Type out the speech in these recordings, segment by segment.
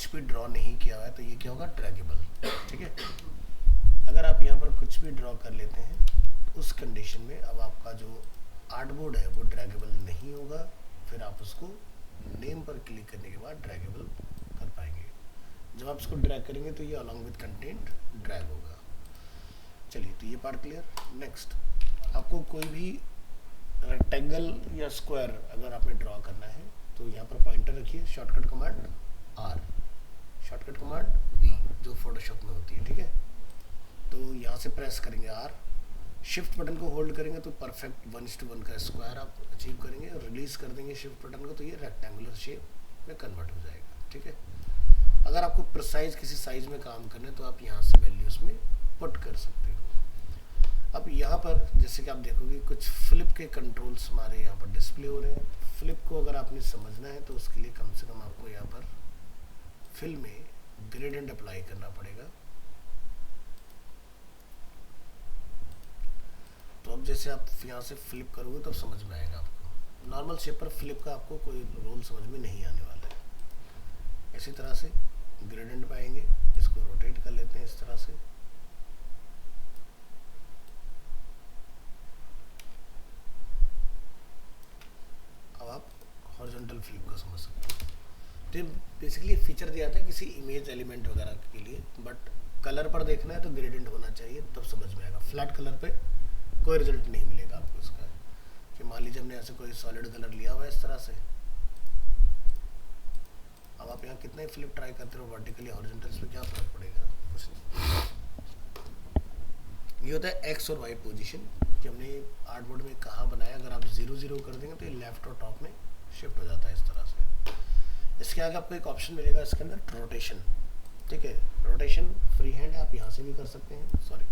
कुछ भी ड्रॉ नहीं किया हुआ है तो ये क्या होगा, ड्रैगेबल। ठीक है, अगर आप यहाँ पर कुछ भी ड्रॉ कर लेते हैं तो उस कंडीशन में अब आपका जो आर्टबोर्ड है वो ड्रैगेबल नहीं होगा, फिर आप उसको नेम पर क्लिक करने के बाद ड्रैगेबल कर पाएंगे। जब आप इसको ड्रैग करेंगे तो ये अलॉन्ग विद कंटेंट ड्रैग होगा। चलिए, तो ये पार्ट क्लियर। नेक्स्ट, आपको कोई भी रेक्टेंगल या स्क्वायर अगर आपने ड्रॉ करना है तो यहाँ पर पॉइंटर रखिए, shortcut command R, shortcut command V जो फोटोशॉप में होती है। ठीक है, तो यहाँ से प्रेस करेंगे आर, शिफ्ट बटन को होल्ड करेंगे तो परफेक्ट 1:1 का स्क्वायर आप अचीव करेंगे, और रिलीज कर देंगे शिफ्ट बटन को तो ये रेक्टेंगुलर शेप में कन्वर्ट हो जाएगा। ठीक है, अगर आपको प्रिसाइज किसी साइज में काम करना है तो आप यहाँ से वैल्यूज में पुट कर सकते हो। अब यहाँ पर जैसे कि आप देखोगे कुछ फ्लिप के कंट्रोल्स हमारे यहाँ पर डिस्प्ले हो रहे हैं। फ्लिप को अगर आपने समझना है तो उसके लिए कम से कम आपको यहाँ पर फिल में ग्रेडियंट अप्लाई करना पड़ेगा। तो अब जैसे आप यहाँ से फ्लिप करोगे तो समझ में आएगा आपको। नॉर्मल शेप पर फ्लिप का आपको कोई रोल समझ में नहीं आने वाला है। इसी तरह से ग्रेडियंट पाएंगे, इसको रोटेट कर लेते हैं इस तरह से। अब आप हॉरिजॉन्टल फ्लिप को समझ सकते हैं। तो बेसिकली फीचर दिया था किसी इमेज एलिमेंट वगैरह के लिए, बट कलर पर देखना है तो ग्रेडियंट होना चाहिए, तब समझ में आएगा। फ्लैट कलर पे कोई रिजल्ट नहीं मिलेगा आपको इसका। कि मान लीजिए हमने ऐसे कोई सॉलिड कलर लिया हुआ है इस तरह से, अब आप यहाँ कितना ही फ्लिप ट्राई करते हो वर्टिकली हॉरिजॉन्टल, इसमें क्या फर्क पड़ेगा, कुछ नहीं। ये होता है एक्स और वाई पोजीशन कि हमने आर्टबोर्ड में कहाँ बनाया। अगर आप 0 कर देंगे तो ये लेफ्ट और टॉप में शिफ्ट हो जाता है इस तरह से। इसके आगे आपको एक ऑप्शन मिलेगा इसके अंदर, रोटेशन। ठीक है, रोटेशन फ्री हैंड आप यहाँ से भी कर सकते हैं, सॉरी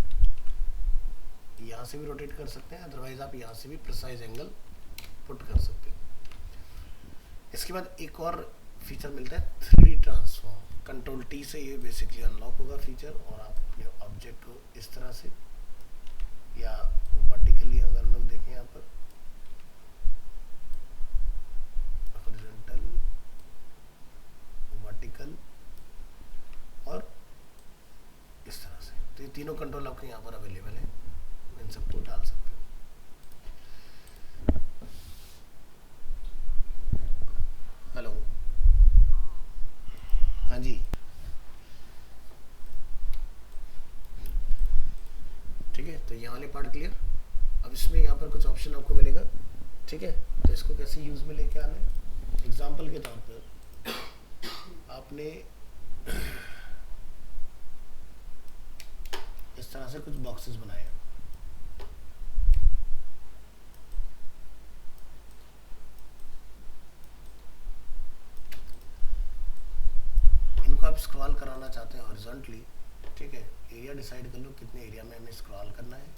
यहाँ से भी रोटेट कर सकते हैं, अदरवाइज आप यहाँ से भी प्रिसाइज एंगल पुट कर सकते हो। इसके बाद एक और फीचर मिलता है 3D ट्रांसफॉर्म। कंट्रोल टी से ये बेसिकली अनलॉक होगा फीचर, और आप अपने ऑब्जेक्ट को इस तरह से या वर्टिकली अगर हम लोग देखें यहाँ पर हॉरिजॉन्टल, वर्टिकल और इस तरह से, तो ये तीनों कंट्रोल आपके यहाँ पर अवेलेबल है, इन सबको डाल सकते हो। हेलो, हाँ जी, ठीक है, तो ये वाले पार्ट क्लियर। अब इसमें यहाँ पर कुछ ऑप्शन आपको मिलेगा। ठीक है, तो इसको कैसे यूज में लेके आना है, एग्जाम्पल के तौर पर आपने इस तरह से कुछ बॉक्सेस बनाए, इनको आप स्क्रॉल कराना चाहते हैं हॉरिजॉन्टली। ठीक है, एरिया डिसाइड कर लो कितने एरिया में हमें स्क्रॉल करना है।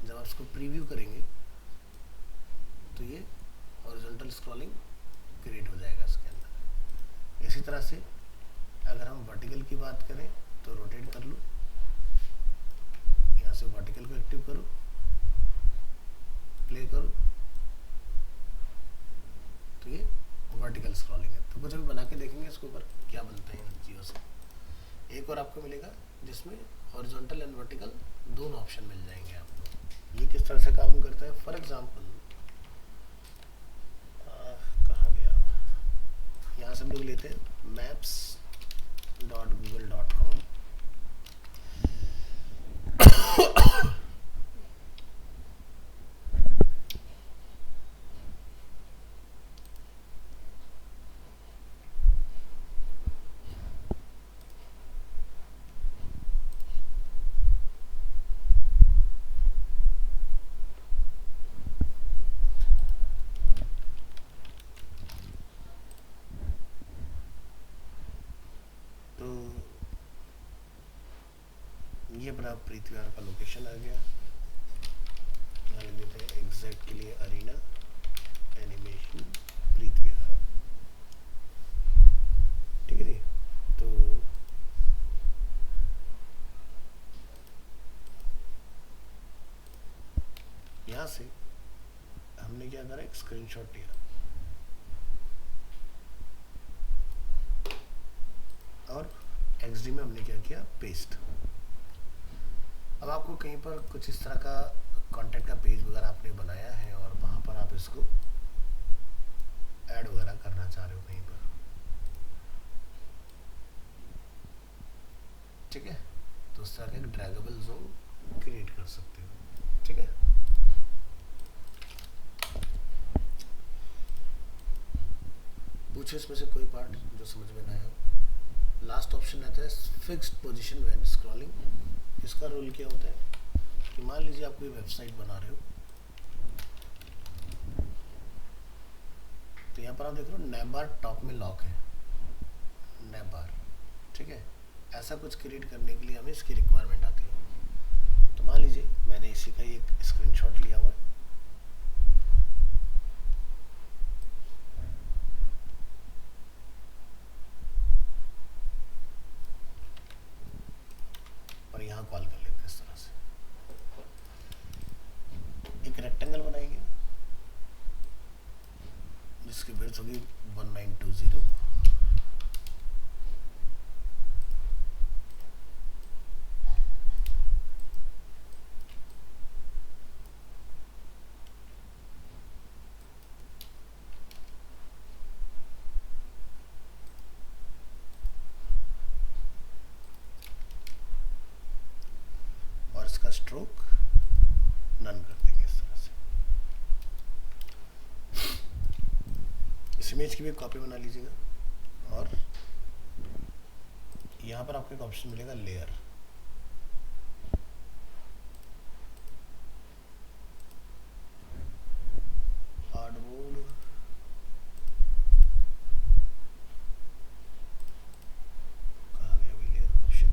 जब आप इसको प्रीव्यू करेंगे तो ये हॉरिजॉन्टल स्क्रॉलिंग क्रिएट हो जाएगा इसके अंदर। इसी तरह से अगर हम वर्टिकल की बात करें तो रोटेट कर लो, यहाँ से वर्टिकल को एक्टिव करो, प्ले करो, तो ये वर्टिकल स्क्रॉलिंग है। तो कुछ अभी बना के देखेंगे इसके ऊपर क्या बनता है इन चीज़ों से। एक और आपको मिलेगा जिसमें हॉरिजॉन्टल एंड वर्टिकल दोनों ऑप्शन मिल जाएंगे आपको। ये किस तरह से काम करता है, फॉर एग्जांपल कहाँ गया, यहाँ से हम लोग लेते हैं maps.google.com। ये बड़ा प्रीति विहार का लोकेशन आ गया। यहाँ लिख देते हैं एग्जैक्ट के लिए अरीना एनिमेशन प्रीति विहार। ठीक है जी, तो यहाँ से हमने क्या करा, एक स्क्रीनशॉट लिया। XD में हमने क्या किया, पेस्ट। अब आपको कहीं पर कुछ इस तरह का कंटेंट का पेज वगैरह आपने बनाया है और वहाँ पर आप इसको ऐड वगैरह करना चाह रहे हो कहीं पर, ठीक है, तो उस तरह का एक ड्रैगेबल जोन क्रिएट कर सकते हो, ठीक है। पूछे इसमें से कोई पार्ट जो समझ में ना आया हो। लास्ट ऑप्शन रहता है फिक्स्ड पोजीशन व्हेन स्क्रॉलिंग। इसका रोल क्या होता है कि मान लीजिए आप कोई वेबसाइट बना रहे हो, तो यहाँ पर आप देख रहे हो नैब बार टॉप में लॉक है, नैब बार, ठीक है। ऐसा कुछ क्रिएट करने के लिए हमें इसकी रिक्वायरमेंट आती है। तो मान लीजिए मैंने इसी का एक स्क्रीनशॉट लिया हुआ है, और यहाँ कॉल कर लेते हैं इस तरह से। एक रेक्टेंगल बनाएंगे जिसकी विड्थ होगी 1920, और इसका स्ट्रोक नन कर देंगे इस तरह से। इस इमेज की भी कॉपी बना लीजिएगा और यहाँ पर आपको एक ऑप्शन मिलेगा लेयर। हार्डबोर्ड, कहाँ गया भी लेयर ऑप्शन,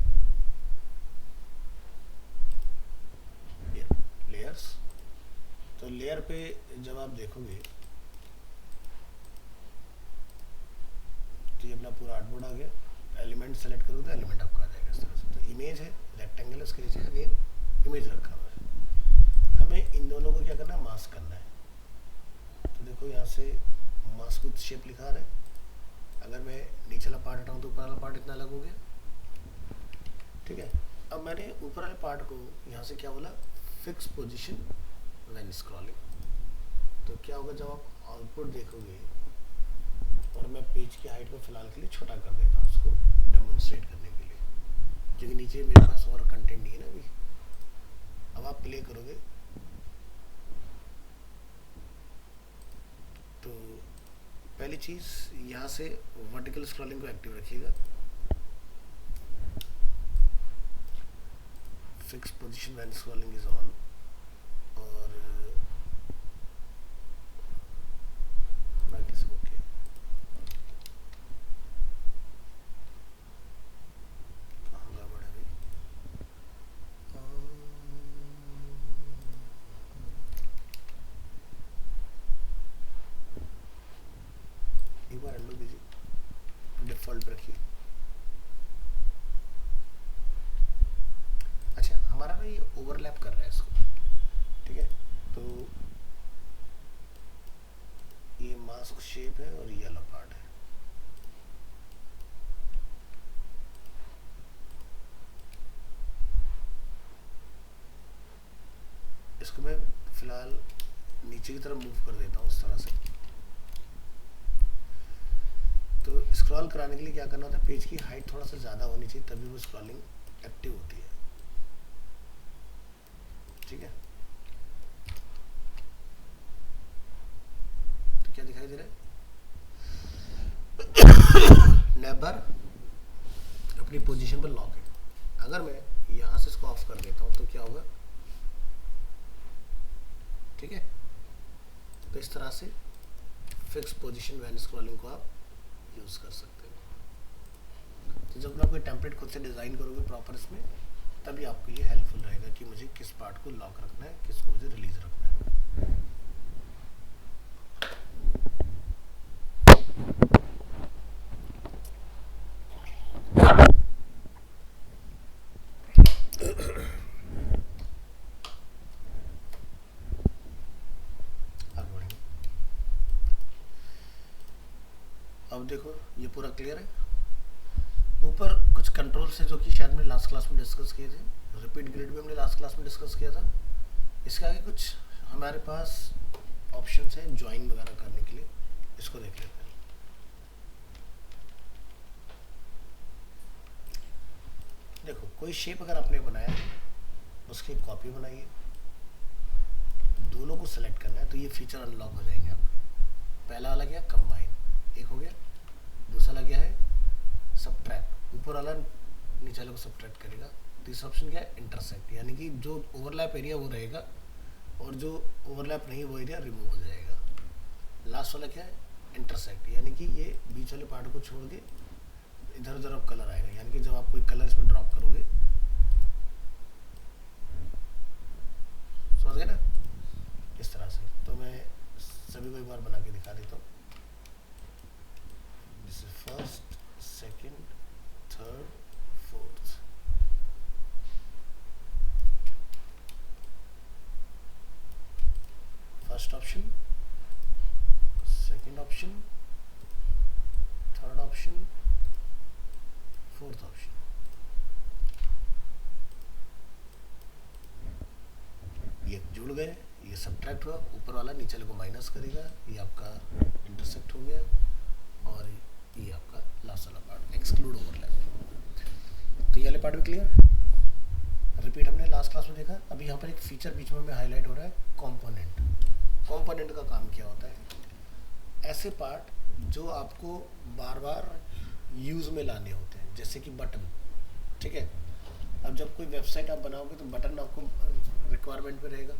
लेयर्स। तो लेयर पे जब आप देखोगे तो ये अपना पूरा आर्टबोर्ड आ गया। एलिमेंट सेलेक्ट करो तो एलिमेंट आपका आ जाएगा इस तरह से। तो इमेज है, रेक्टेंगल इसके नीचे अगेन इमेज रखा हुआ है। हमें इन दोनों को क्या करना है, मास्क करना है। तो देखो यहाँ से मास्क विथ शेप लिखा रहा है। अगर मैं नीचे वाला पार्ट हटाऊँ तो ऊपर वाला पार्ट इतना अलग हो गया, ठीक है। अब मैंने ऊपर वाले पार्ट को यहाँ से क्या बोला, फिक्स पोजिशन व्हेन स्क्रॉलिंग। तो क्या होगा जब आप आउटपुट देखोगे, और मैं पेज की हाइट को फिलहाल के लिए छोटा कर देता हूँ उसको डेमोन्स्ट्रेट करने के लिए, क्योंकि नीचे मेरे पास और कंटेंट नहीं है ना अभी। अब आप प्ले करोगे तो पहली चीज़ यहाँ से वर्टिकल स्क्रॉलिंग को एक्टिव रखिएगा। Fix position when scrolling is on, और बाकी सब ओके। कहाँ गड़बड़ है भाई, एक बार अंडू दीजिए, डिफ़ॉल्ट पे रखिए। अच्छा, हमारा ना ये ओवरलैप कर रहा है इसको, ठीक है। तो ये मास्क शेप है और ये वाला पार्ट है। इसको मैं फिलहाल नीचे की तरफ मूव कर देता हूँ इस तरह से। तो स्क्रॉल कराने के लिए क्या करना होता है, पेज की हाइट थोड़ा सा ज़्यादा होनी चाहिए, तभी वो स्क्रॉलिंग एक्टिव होती है, ठीक है। तो क्या दिखाई दे रहा है, नेबर अपनी पोजीशन पर लॉक है। अगर मैं यहाँ से इसको ऑफ कर देता हूँ तो क्या होगा, ठीक है। तो इस तरह से फिक्स पोजीशन व्हेन स्क्रॉलिंग को आप यूज़ कर सकते हो। तो जब आप कोई टेम्पलेट खुद से डिज़ाइन करोगे प्रॉपर इसमें, तभी आपको ये हेल्पफुल रहेगा कि मुझे किस पार्ट को लॉक रखना है, किसको मुझे रिलीज रखना है। आगे बढ़ेंगे। अब देखो ये पूरा क्लियर है। ऊपर कुछ कंट्रोल से जो कि शायद मैंने लास्ट क्लास में डिस्कस किए थे, रिपीट ग्रिड भी हमने लास्ट क्लास में डिस्कस किया था। इसके आगे कुछ हमारे पास ऑप्शंस हैं ज्वाइन वगैरह करने के लिए, इसको देख लेते हैं। देखो कोई शेप अगर आपने बनाया उसकी कॉपी बनाइए, दोनों को सेलेक्ट करना है तो ये फीचर अनलॉक हो जाएंगे आपके। पहला वाला क्या, कंबाइन, एक हो गया। दूसरा वाला क्या है, सबट्रैक्ट, ऊपर वाला नीचे वाले को सबट्रैक्ट करेगा। तीसरा ऑप्शन क्या है, इंटरसेक्ट, यानी कि जो ओवरलैप एरिया वो रहेगा और जो ओवरलैप नहीं वो एरिया रिमूव हो जाएगा। लास्ट वाला क्या है, इंटरसेक्ट, यानी कि ये बीच वाले पार्ट को छोड़ के इधर उधर अब कलर आएगा, यानी कि जब आप कोई कलर इसमें ड्रॉप करोगे, समझ गए ना, इस तरह से। तो मैं सभी को एक बार बना के दिखा देता हूँ। This is first, second, third, fourth. First option, second option, third option, fourth option. ये जुड़ गए, ये सबट्रैक्ट हुआ, ऊपर वाला नीचे वाले को माइनस करेगा, ये आपका इंटरसेक्ट हो गया, और ये आपका लास्ट वाला पार्ट एक्सक्लूड ओवरलैप। तो ये वाले पार्ट भी क्लियर। रिपीट हमने लास्ट क्लास में देखा। अभी यहाँ पर एक फीचर बीच में हाईलाइट हो रहा है, कंपोनेंट। कंपोनेंट का काम क्या होता है, ऐसे पार्ट जो आपको बार बार यूज में लाने होते हैं, जैसे कि बटन, ठीक है। अब जब कोई वेबसाइट आप बनाओगे तो बटन आपको रिक्वायरमेंट में रहेगा,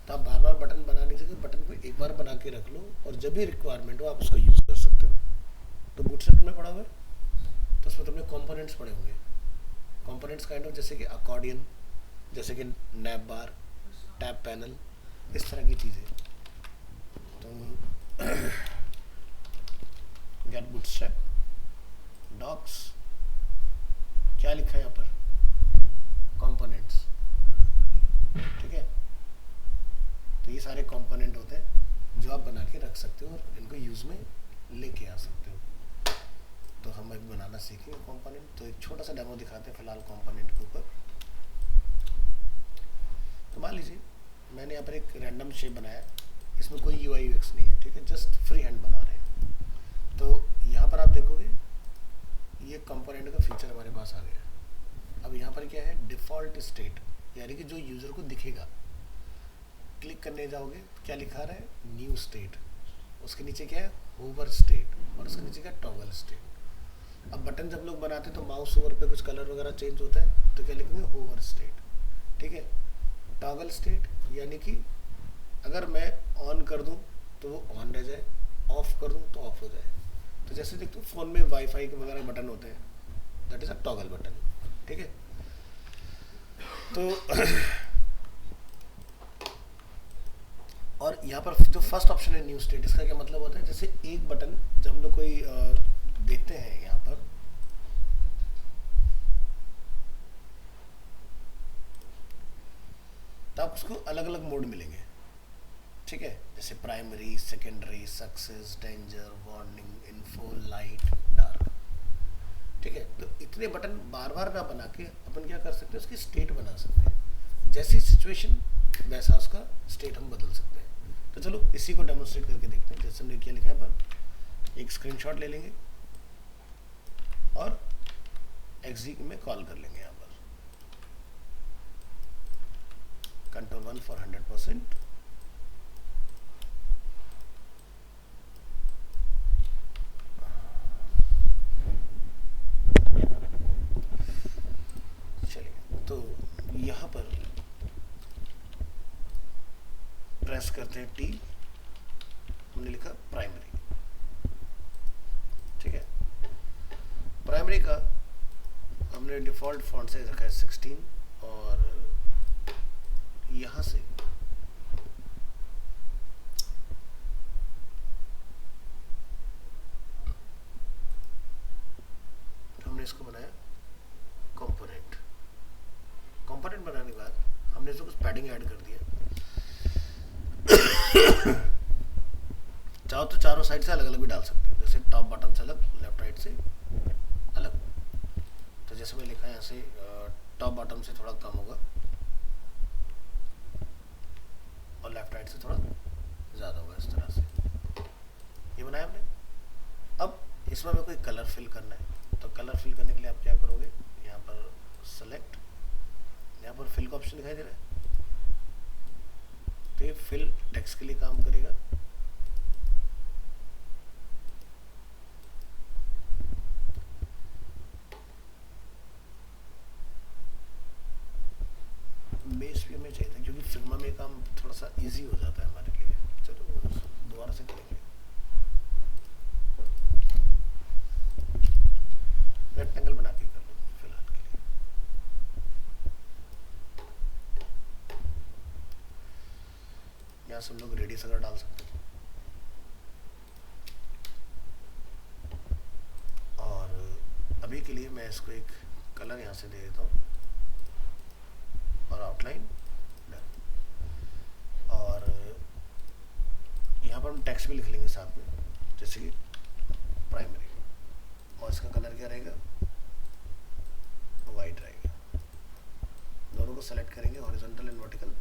तो आप बार बार बटन बनाने से बटन को एक बार बना के रख लो और जब भी रिक्वायरमेंट हो आप उसको यूज़ कर सकते हो। तो बूटस्ट्रैप तुमने पढ़ा हुआ है, तो उसमें तुमने कंपोनेंट्स पढ़े होंगे। कंपोनेंट्स काइंड ऑफ जैसे कि अकॉर्डियन, जैसे कि नैप बार, टैब पैनल, इस तरह की चीज़ें। तो गेट बूटस्ट्रैप डॉक्स, क्या लिखा है यहाँ पर, कंपोनेंट्स, ठीक है। तो ये सारे कंपोनेंट होते हैं जो आप बना के रख सकते हो और इनको यूज में लेके आ सकते हो। तो हम अभी बनाना सीखेंगे कंपोनेंट। तो एक छोटा सा डेमो दिखाते हैं फिलहाल कंपोनेंट के ऊपर। तो मान लीजिए मैंने यहाँ पर एक रैंडम शेप बनाया, इसमें कोई यूआई यूएक्स नहीं है, ठीक है, जस्ट फ्री हैंड बना रहे हैं। तो यहाँ पर आप देखोगे ये कंपोनेंट का फीचर हमारे पास आ गया। अब यहाँ पर क्या है, डिफ़ॉल्ट स्टेट, यानी कि जो यूज़र को दिखेगा। क्लिक करने जाओगे क्या लिखा रहा है, न्यू स्टेट, उसके नीचे क्या है, होवर स्टेट, और उसके नीचे क्या है, टॉगल स्टेट। अब बटन जब लोग बनाते हैं तो माउस ओवर पे कुछ कलर वगैरह चेंज होता है, तो क्या लिखेंगे, होवर स्टेट, ठीक है। टॉगल स्टेट यानी कि अगर मैं ऑन कर दूं तो वो ऑन रह जाए, ऑफ कर दूं तो ऑफ हो जाए। तो जैसे देखते हो फ़ोन में वाईफाई के वगैरह बटन होते हैं, that is a toggle button, ठीक है। तो और यहाँ पर जो फर्स्ट ऑप्शन है न्यू स्टेट, इसका क्या मतलब होता है, जैसे एक बटन जब हम लोग कोई देखते हैं यहाँ पर, तो आप उसको अलग अलग मोड मिलेंगे, ठीक है। जैसे primary, secondary, success, danger, warning, info, light, dark, ठीक है। तो इतने बटन बार बार ना बना के अपन क्या कर सकते हैं, उसकी स्टेट बना सकते हैं। जैसी सिचुएशन वैसा उसका स्टेट हम बदल सकते हैं। तो चलो इसी को डेमोन्स्ट्रेट करके देखते हैं। जैसे हमने क्या लिखा है पर एक स्क्रीनशॉट ले लेंगे और एक्सिक में कॉल कर लेंगे यहाँ पर, Ctrl+1 फॉर 100%। चलिए तो यहाँ पर प्रेस करते हैं टी, हमने लिखा प्राइमरी, ठीक है। प्राइमरी का हमने डिफ़ॉल्ट फॉन्ट साइज रखा है 16 और यहाँ से हमने इसको बनाया कंपोनेंट। कंपोनेंट बनाने के बाद हमने इसको कुछ पैडिंग ऐड कर दिया। चाहो तो चारों साइड से अलग अलग भी डाल सकते हैं, जैसे टॉप बटन से अलग, लेफ्ट राइट से अलग, जैसे मैं लिखा है यहाँ से टॉप बॉटम से थोड़ा कम होगा और लेफ्ट राइट से थोड़ा ज़्यादा होगा, इस तरह से ये बनाया हमने। अब इसमें हमें कोई कलर फिल करना है, तो कलर फिल करने के लिए आप क्या करोगे, यहाँ पर सेलेक्ट, यहाँ पर फिल का ऑप्शन दिखाई दे रहा है, तो ये फिल टेक्स्ट के लिए काम करेगा। बेस भी हमें चाहिए था क्योंकि फिल्मा में काम थोड़ा सा इजी हो जाता है हमारे लिए। चलो दोबारा से करेंगे, रेक्टेंगल बना के कर लो फिलहाल के लिए। यहाँ सब लोग रेडियस अगर डाल सकते हैं, और अभी के लिए मैं इसको एक कलर यहाँ से दे देता हूँ और आउटलाइन डन। और यहाँ पर हम टेक्स्ट भी लिख लेंगे साथ में, जैसे कि प्राइमरी, और इसका कलर क्या रहेगा, वाइट रहेगा। दोनों को सेलेक्ट करेंगे, हॉरिजॉन्टल एंड वर्टिकल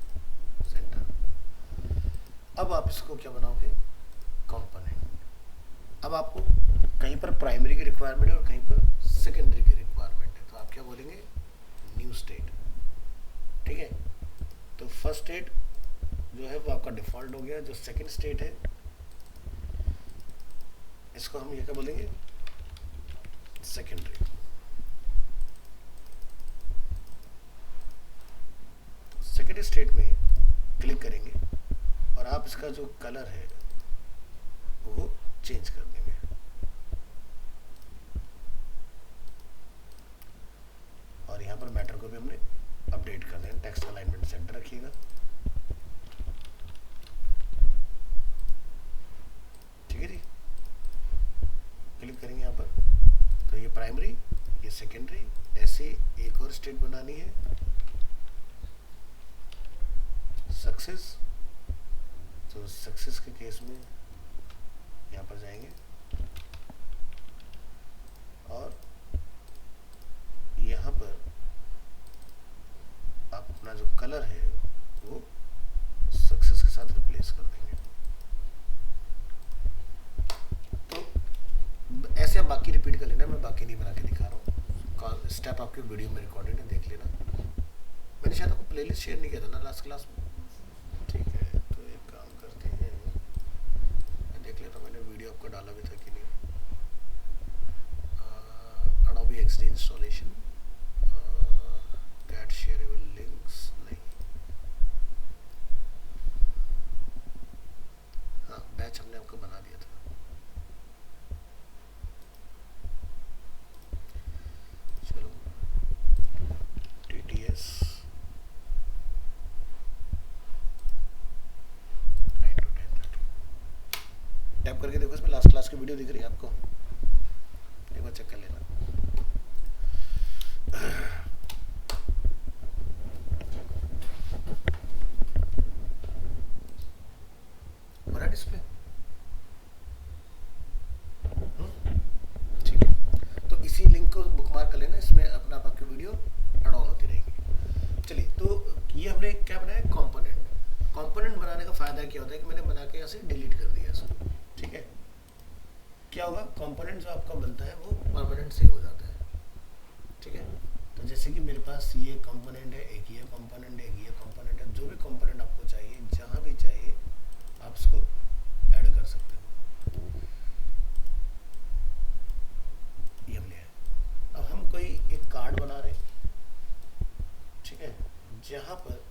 सेंटर। अब आप इसको क्या बनाओगे, कंपोनेंट। अब आपको कहीं पर प्राइमरी की रिक्वायरमेंट है और कहीं पर सेकेंडरी की रिक्वायरमेंट है, तो आप क्या बोलेंगे, न्यू स्टेट। ठीक है, तो फर्स्ट स्टेट जो है वो आपका डिफॉल्ट हो गया। जो सेकंड स्टेट है इसको हम ये क्या बोलेंगे, सेकेंडरी। सेकेंडरी स्टेट में क्लिक करेंगे और आप इसका जो कलर है वो चेंज कर देंगे। और यहाँ पर मैटर को भी हमने अपडेट कर दें, टेक्स्ट अलाइनमेंट सेंटर रखिएगा। ठीक है जी, क्लिक करेंगे यहाँ पर, तो ये प्राइमरी, ये सेकेंडरी, ऐसे एक और स्टेट बनानी है, सक्सेस। तो सक्सेस के केस में यहाँ पर जाएंगे और यहाँ पर आप अपना जो कलर है वो सक्सेस के साथ रिप्लेस कर देंगे। तो ऐसे आप बाकी रिपीट कर लेना, मैं बाकी नहीं बना के दिखा रहा हूँ, स्टेप आपके वीडियो में रिकॉर्डेड है, देख लेना। मैंने शायद आपको प्लेलिस्ट शेयर नहीं किया था ना लास्ट क्लास में। ठीक है, तो एक काम करते हैं, मैं देख लेता हूँ मैंने वीडियो आपको डाला भी था कि नहीं। Adobe XD installation, get shareable links, नहीं, हाँ बैच हमने आपको बना दिया था। चलो TTS 9 to 10:30 टैप करके देखो, इसमें लास्ट क्लास की वीडियो दिख रही है आपको, एक बार चेक कर लेना। बना डिस्प्ले, ठीक है, तो इसी लिंक को बुकमार्क कर लेना, इसमें अपना आपकी वीडियो एड ऑन होती रहेगी। चलिए, तो ये हमने क्या बनाया, कंपोनेंट। कंपोनेंट बनाने का फायदा क्या होता है कि मैंने बना के यहाँ से डिलीट कर दिया इसको। ठीक है, क्या होगा, कंपोनेंट जो आपका बनता है वो परमानेंट सेव हो जाता है। ठीक है, तो जैसे कि मेरे पास ये कंपोनेंट है, एक ये कंपोनेंट है, एक ये कंपोनेंट है, जो भी कंपोनेंट आपको चाहिए, जहाँ भी चाहिए आप इसको ऐड कर सकते हो। ये हमने है। अब हम कोई एक कार्ड बना रहे हैं, ठीक है, जहाँ पर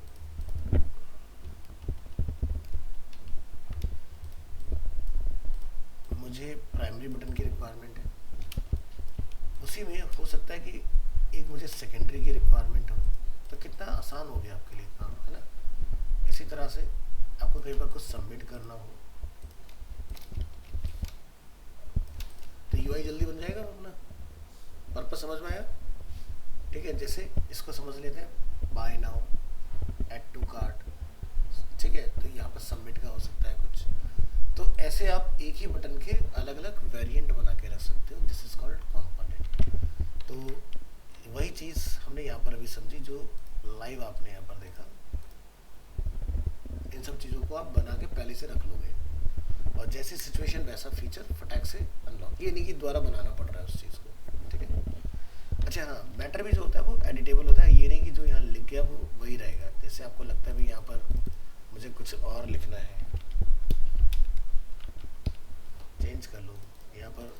मुझे प्राइमरी बटन की रिक्वायरमेंट है, उसी में हो सकता है कि एक मुझे सेकेंडरी की रिक्वायरमेंट हो, तो कितना आसान हो गया आपके लिए काम, है ना। इसी तरह से आपको कई बार कुछ सबमिट करना हो तो यूआई जल्दी बन जाएगा, अपना पर्पस समझ में आया। ठीक है, जैसे इसको समझ लेते हैं, buy now, add to cart. ठीक है, तो यहाँ पर सबमिट का हो सकता है कुछ, तो ऐसे आप एक ही बटन के अलग अलग वेरिएंट बना के रख सकते हो, दिस इज कॉल्ड कंपोनेंट। तो वही चीज़ हमने यहाँ पर अभी समझी, जो लाइव आपने यहाँ पर देखा। इन सब चीज़ों को आप बना के पहले से रख लोगे, और जैसी सिचुएशन वैसा फीचर फटाक से अनलॉक। ये नहीं कि दोबारा बनाना पड़ रहा है उस चीज़ को, ठीक है। अच्छा हाँ, मैटर भी जो होता है वो एडिटेबल होता है। ये नहीं कि जो यहाँ लिख गया वो वही रहेगा। जैसे आपको लगता है भाई यहाँ पर मुझे कुछ और लिखना है, चेंज कर लो, यहाँ पर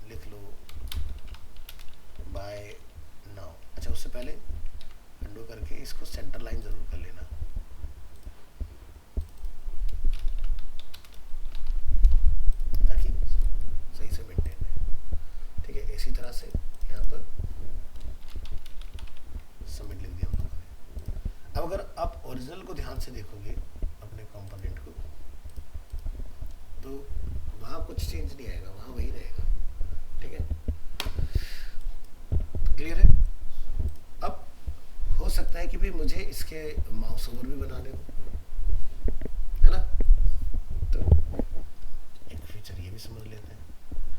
लिख लो बाय नाउ। अच्छा, उससे पहले अंडू करके इसको सेंटर लाइन जरूर कर लेना, ताकि सही से मेंटेन है, ठीक है। इसी तरह से यहाँ पर सबमिट लिख दिया हम लोगों ने। अब अगर आप ओरिजिनल को ध्यान से देखोगे अपने कंपोनेंट को, तो वहाँ कुछ चेंज नहीं आएगा, वहाँ वही रहेगा, ठीक है। क्लियर है? अब हो सकता है कि भी मुझे इसके माउस ओवर भी बनाने हो, है ना। तो एक फीचर ये भी समझ लेते हैं।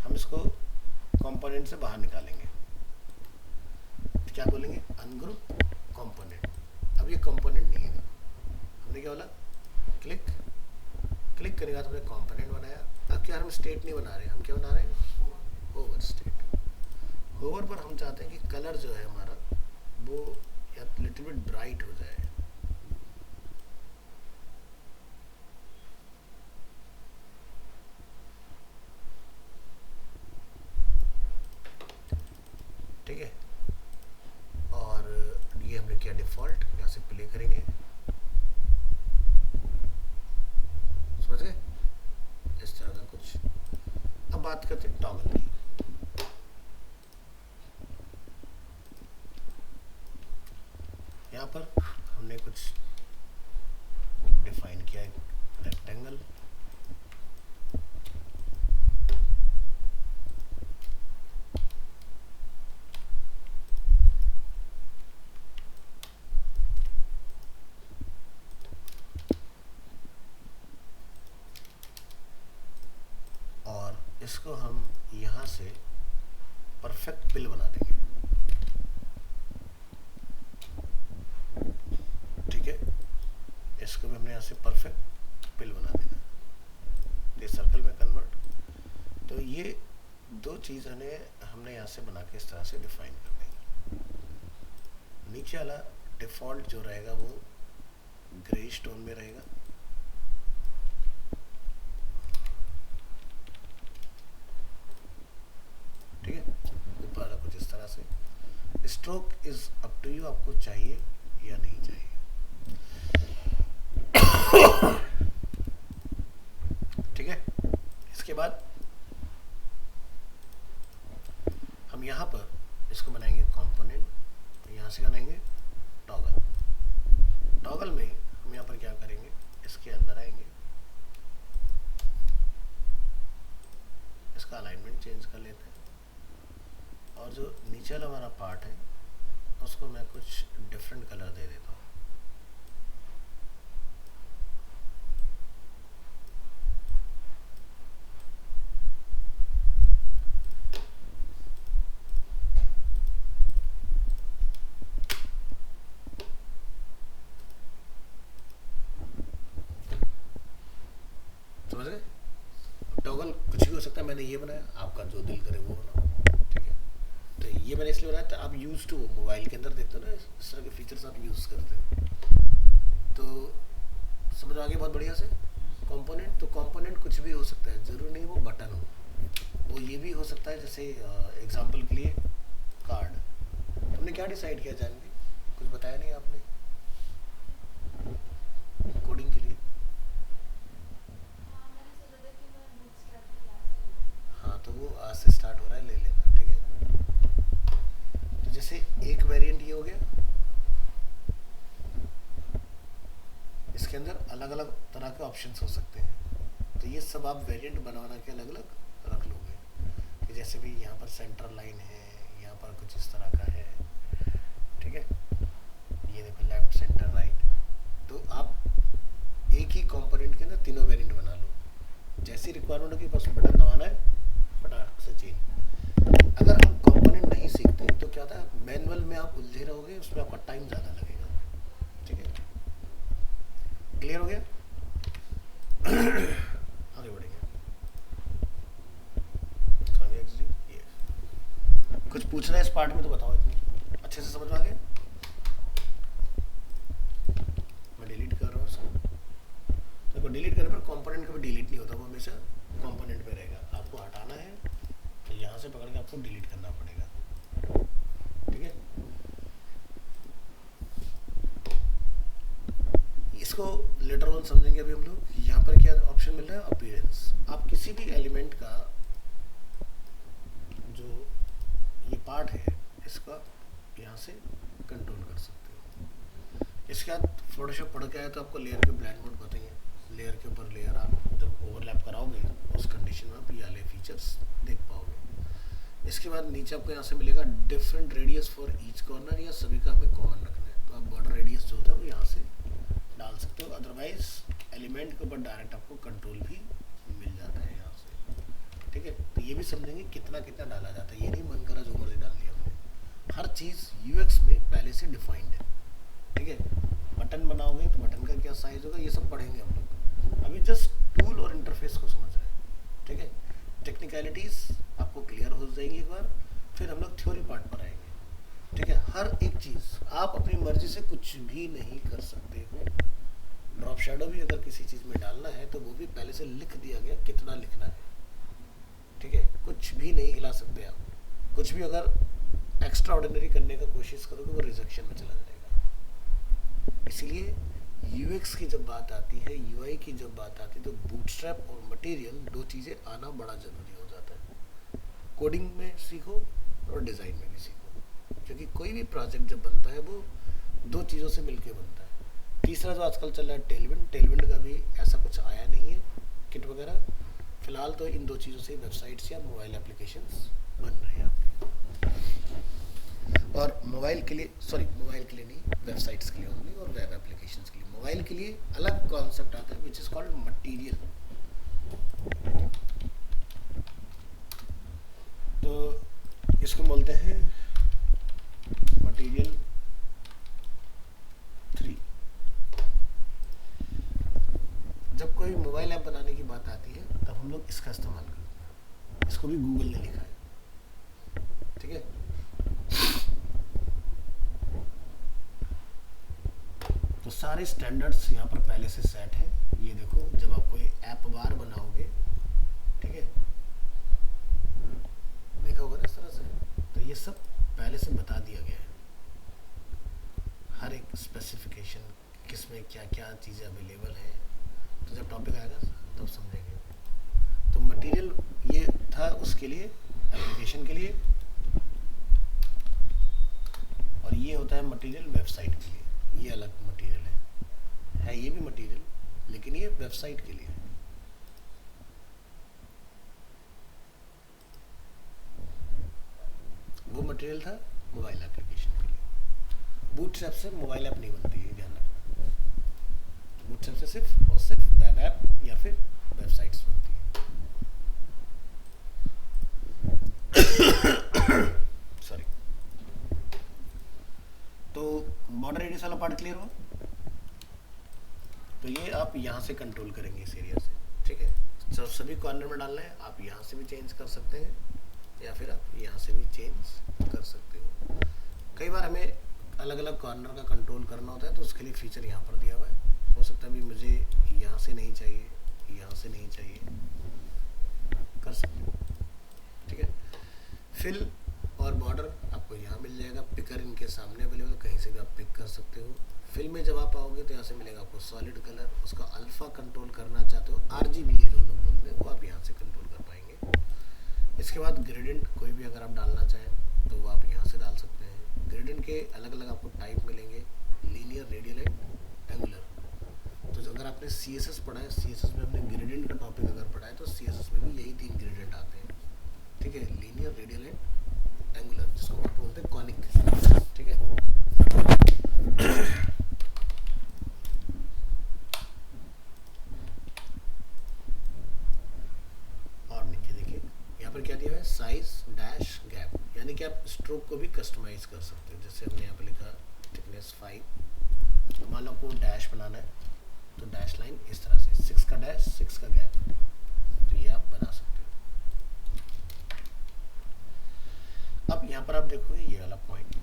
हम इसको कंपोनेंट से बाहर निकालेंगे, तो क्या बोलेंगे? Ungroup component. अब ये कंपोनेंट नहीं है, हमने क्या बोला? क्लिक करने के बाद हमने कंपोनेंट बनाया। अब क्या हम स्टेट नहीं बना रहे, हम क्या बना रहे हैं? Hover state. होवर पर हम चाहते हैं कि कलर जो है हमारा वो या लिटिल बिट ब्राइट हो जाए। ठीक है, और ये हमने किया डिफॉल्ट, यहाँ से प्ले करेंगे, समझ गए? इस तरह का कुछ। अब बात करते हैं टॉगल की। यहाँ पर हमने कुछ डिफाइन किया है, रेक्टेंगल, और इसको हम यहाँ से परफेक्ट पिल बना देंगे, ठीक है। इसको भी हमने यहाँ से परफेक्ट पिल बना देना, ये सर्कल में कन्वर्ट। तो ये दो चीज़ हमने यहाँ से बना के इस तरह से डिफाइन कर देंगे। नीचे वाला डिफॉल्ट जो रहेगा वो ग्रे टोन में रहेगा, ठीक है। ऊपर वाला कुछ इस तरह से। Stroke is up to you, आपको चाहिए या नहीं चाहिए। ठीक है, इसके बाद हम यहाँ पर इसको बनाएंगे कंपोनेंट, यहाँ से बनाएंगे टॉगल। टॉगल में हम यहाँ पर क्या करेंगे? इसके अंदर आएंगे, इसका अलाइनमेंट चेंज कर लेते हैं, और जो नीचे वाला हमारा पार्ट है उसको मैं कुछ डिफरेंट कलर दे देता हूँ। समझ गए? टॉगल कुछ भी हो सकता है, मैंने ये बनाया, आपका जो दिल करे वो बनाओ, ठीक है। तो ये मैंने इसलिए बनाया, तो आप यूज टू मोबाइल के अंदर देखते हो ना, इस तरह के फीचर्स आप यूज़ करते हो, तो समझ आ गया बहुत बढ़िया से। कंपोनेंट, तो कंपोनेंट कुछ भी हो सकता है, ज़रूरी नहीं वो बटन हो, वो ये भी हो सकता है। जैसे एग्जांपल के लिए कार्ड, तुमने क्या डिसाइड किया जानवी? कुछ बताया नहीं आपने कोडिंग के लिए? हाँ, तो वो आज से स्टार्ट हो रहा है, ले लेना, ठीक है। तो जैसे एक वेरिएंट ये हो गया, इसके अंदर अलग अलग तरह के ऑप्शंस हो सकते हैं, तो ये सब आप वेरिएंट बनवाना के अलग अलग रख लोगे। कि जैसे भी यहाँ पर सेंटर लाइन है, यहाँ पर कुछ इस तरह का है, ठीक है। ये देखो लेफ्ट सेंटर राइट, तो आप एक ही कंपोनेंट के अंदर तीनों वेरिएंट बना लो। जैसी रिक्वायरमेंट होगी बस बटन दबाना है, फटाक से चेंज। अगर हम कंपोनेंट नहीं सीखते तो क्या होता है, मैनुअल में आप क्लियर हो गया? आगे बढ़ेंगे। ये कुछ पूछना है इस पार्ट में तो बताओ, इतनी अच्छे से समझ में आ गया? मैं डिलीट कर रहा हूँ इसको। देखो डिलीट करने पर कंपोनेंट कभी डिलीट नहीं होता, वो हमेशा कंपोनेंट पे रहेगा। आपको हटाना है तो यहाँ से पकड़ के आपको डिलीट करना पड़ेगा, ठीक है? इसको लेटर ऑन समझेंगे अभी हम लोग। यहाँ पर क्या ऑप्शन मिल रहा है? अपीयरेंस। आप किसी भी एलिमेंट का जो ये पार्ट है इसका यहाँ से कंट्रोल कर सकते हो। इसके बाद फोटोशॉप पढ़ के आए तो आपको लेयर के ब्लेंड मोड बताएंगे। लेयर के ऊपर लेयर आप जब ओवरलैप कराओगे उस कंडीशन में आप ये वाले फीचर्स देख पाओगे। इसके बाद नीचे आपको यहाँ से मिलेगा different radius for each corner, या सभी का हमें कॉमन रखना है तो आप बॉर्डर रेडियस जो होता है वो यहाँ से डाल सकते हो। अदरवाइज एलिमेंट के ऊपर डायरेक्ट आपको कंट्रोल भी मिल जाता है यहाँ से, ठीक है? तो ये भी समझेंगे कितना कितना डाला जाता है। ये नहीं मन करा जो मर्जी डाल दिया हमने। हर चीज़ यूएक्स में पहले से डिफाइंड है, ठीक है? बटन बनाओगे तो बटन का क्या साइज होगा ये सब पढ़ेंगे हम लोग। अभी जस्ट टूल और इंटरफेस को समझ रहे हैं, ठीक है? टेक्निकलिटीज़ आपको क्लियर हो जाएंगी एक बार, फिर हम लोग थ्योरी पार्ट पर आएंगे, ठीक है? हर एक चीज़ आप अपनी मर्जी से कुछ भी नहीं कर सकते हो। ड्रॉप शैडो भी अगर किसी चीज़ में डालना है तो वो भी पहले से लिख दिया गया कितना लिखना है, ठीक है? कुछ भी नहीं हिला सकते आप। कुछ भी अगर एक्स्ट्रा ऑर्डिनरी करने का कोशिश करोगे वो रिजेक्शन में चला जाएगा। इसीलिए यूएक्स की जब बात आती है, यूआई की जब बात आती है, तो बूटस्ट्रैप और मटेरियल दो चीज़ें आना बड़ा ज़रूरी हो जाता है। कोडिंग में सीखो और डिज़ाइन में भी सीखो, क्योंकि कोई भी प्रोजेक्ट जब बनता है वो दो चीज़ों से मिलके बनता है। तीसरा जो आजकल चल रहा है टेलविंड, टेलविंड का भी ऐसा कुछ आया नहीं है किट वगैरह। फिलहाल तो इन दो चीज़ों से वेबसाइट्स या मोबाइल एप्लीकेशंस बन रहे हैं आपके। और मोबाइल के लिए, सॉरी मोबाइल के लिए नहीं, वेबसाइट्स के लिए ओनली, और वेब एप्लीकेशंस के लिए। मोबाइल के लिए अलग कॉन्सेप्ट आता है विच इज़ कॉल्ड मटीरियल। तो इसको बोलते हैं मटीरियल 3। जब कोई मोबाइल ऐप बनाने की बात आती है तब हम लोग इसका इस्तेमाल करते हैं। इसको भी गूगल ने लिखा है, ठीक है? तो सारे स्टैंडर्ड्स यहाँ पर पहले से सेट है। ये देखो जब आप कोई ऐप बार बनाओगे, ठीक है, देखा होगा ना इस तरह से, तो ये सब पहले से बता दिया गया है। हर एक स्पेसिफिकेशन किसमें क्या क्या चीज़ें अवेलेबल है, तो जब टॉपिक आएगा तब समझेंगे। तो मटेरियल ये था उसके लिए, एप्लीकेशन के लिए, और ये होता है मटेरियल वेबसाइट के लिए। ये अलग मटेरियल है ये भी मटेरियल, लेकिन ये वेबसाइट के लिए है। वो मटेरियल था मोबाइल एप्लीकेशन के लिए। बूटस्ट्रैप से मोबाइल ऐप नहीं बनती है, ध्यान रखना। बूटस्ट्रैप से सिर्फ और सिर्फ वेब ऐप या फिर वेबसाइट्स बनती है। सॉरी। तो बॉर्डर रेडियस वाला पार्ट क्लियर हुआ? तो ये आप यहाँ से कंट्रोल करेंगे इस एरिया से, ठीक है? जब सभी कॉर्नर में डालना है आप यहाँ से भी चेंज कर सकते हैं, या फिर आप यहाँ से भी चेंज कर सकते हो। कई बार हमें अलग अलग कॉर्नर का कंट्रोल करना होता है तो उसके लिए फीचर यहाँ पर दिया हुआ है। हो सकता है भी मुझे यहाँ से नहीं चाहिए, यहाँ से नहीं चाहिए, कर सकते हो, ठीक है? फिल और बॉर्डर आपको यहाँ मिल जाएगा। पिकर इनके सामने अवेलेबल, कहीं से भी आप पिक कर सकते हो। फिल में जब आप आओगे तो यहाँ से मिलेगा आपको सॉलिड कलर। उसका अल्फा कंट्रोल करना चाहते हो, RGB है जो हम लोग बोलते हैं, वो आप यहाँ से कंट्रोल कर पाएंगे। इसके बाद ग्रेडियंट कोई भी अगर आप डालना चाहें तो वो आप यहाँ से डाल सकते हैं। ग्रेडियंट के अलग अलग आपको टाइप मिलेंगे, लीनियर, रेडियल एंड एंगुलर। तो अगर आपने CSS पढ़ा है, CSS में हमने ग्रेडियंट का टॉपिक अगर पढ़ा है तो CSS में भी यही 3 ग्रेडियंट आते हैं, ठीक है? लीनियर, रेडियल एंड एंगुलर, जिसको आप बोलते हैं कॉनिक, ठीक है? और नीचे देखिए यहाँ पर क्या दिया है, साइज डैश गैप, यानी कि आप स्ट्रोक को भी कस्टमाइज कर सकते हो। जैसे हमने यहाँ पर लिखा थिकनेस 5, मान लो आपको डैश बनाना है तो डैश लाइन इस तरह से 6 का डैश 6 का गैप, तो ये आप बना सकते हो। अब यहाँ पर आप देखोगे ये वाला पॉइंट,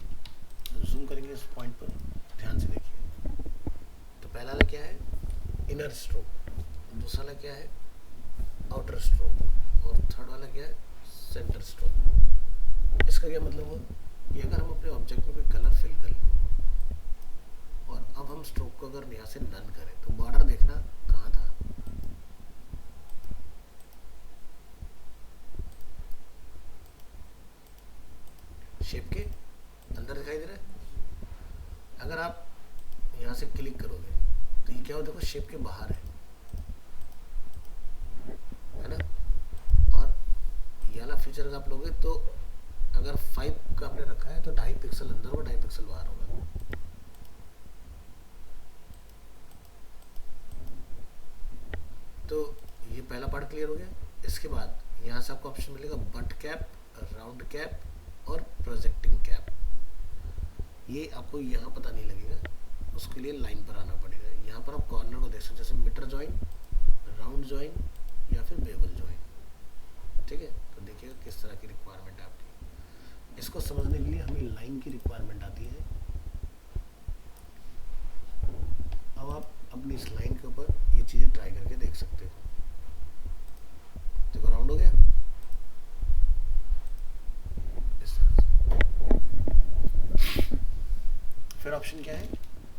तो जूम करेंगे इस पॉइंट पर, ध्यान से देखिए। तो पहला वाला क्या है, इनर स्ट्रोक, दूसरा वाला क्या है, आउटर स्ट्रोक, और थर्ड वाला क्या है, सेंटर स्ट्रोक। इसका क्या मतलब हुआ कि अगर हम अपने ऑब्जेक्ट में कोई कलर फिल कर लें और अब हम स्ट्रोक को अगर यहाँ से नन करें, तो बॉर्डर देखना कहाँ था, शेप के अंदर दिखाई दे रहा है। अगर आप यहाँ से क्लिक करोगे तो ये क्या हो, देखो शेप के बाहर है ना। और ये वाला फीचर अगर आप लोगे तो अगर 5 का आपने रखा है तो 2.5 पिक्सल अंदर और 2.5 पिक्सल बाहर होगा। तो ये पहला पार्ट क्लियर हो गया। इसके बाद यहाँ से आपको ऑप्शन मिलेगा बट कैप, राउंड कैप और प्रोजेक्टिंग कैप। ये आपको यहाँ पता नहीं लगेगा, उसके लिए लाइन पर आना पड़ेगा। यहाँ पर आप कॉर्नर को देख सकते हो, जैसे मीटर जॉइन, राउंड जॉइन या फिर बेवल जॉइन, ठीक है। तो देखिएगा किस तरह की रिक्वायरमेंट है आपकी। इसको समझने के लिए हमें लाइन की रिक्वायरमेंट आती है। अब आप अपनी इस लाइन के ऊपर ये चीज़ें ट्राई करके देख सकते हो। देखो राउंड हो गया इस तरह से। फिर ऑप्शन क्या है,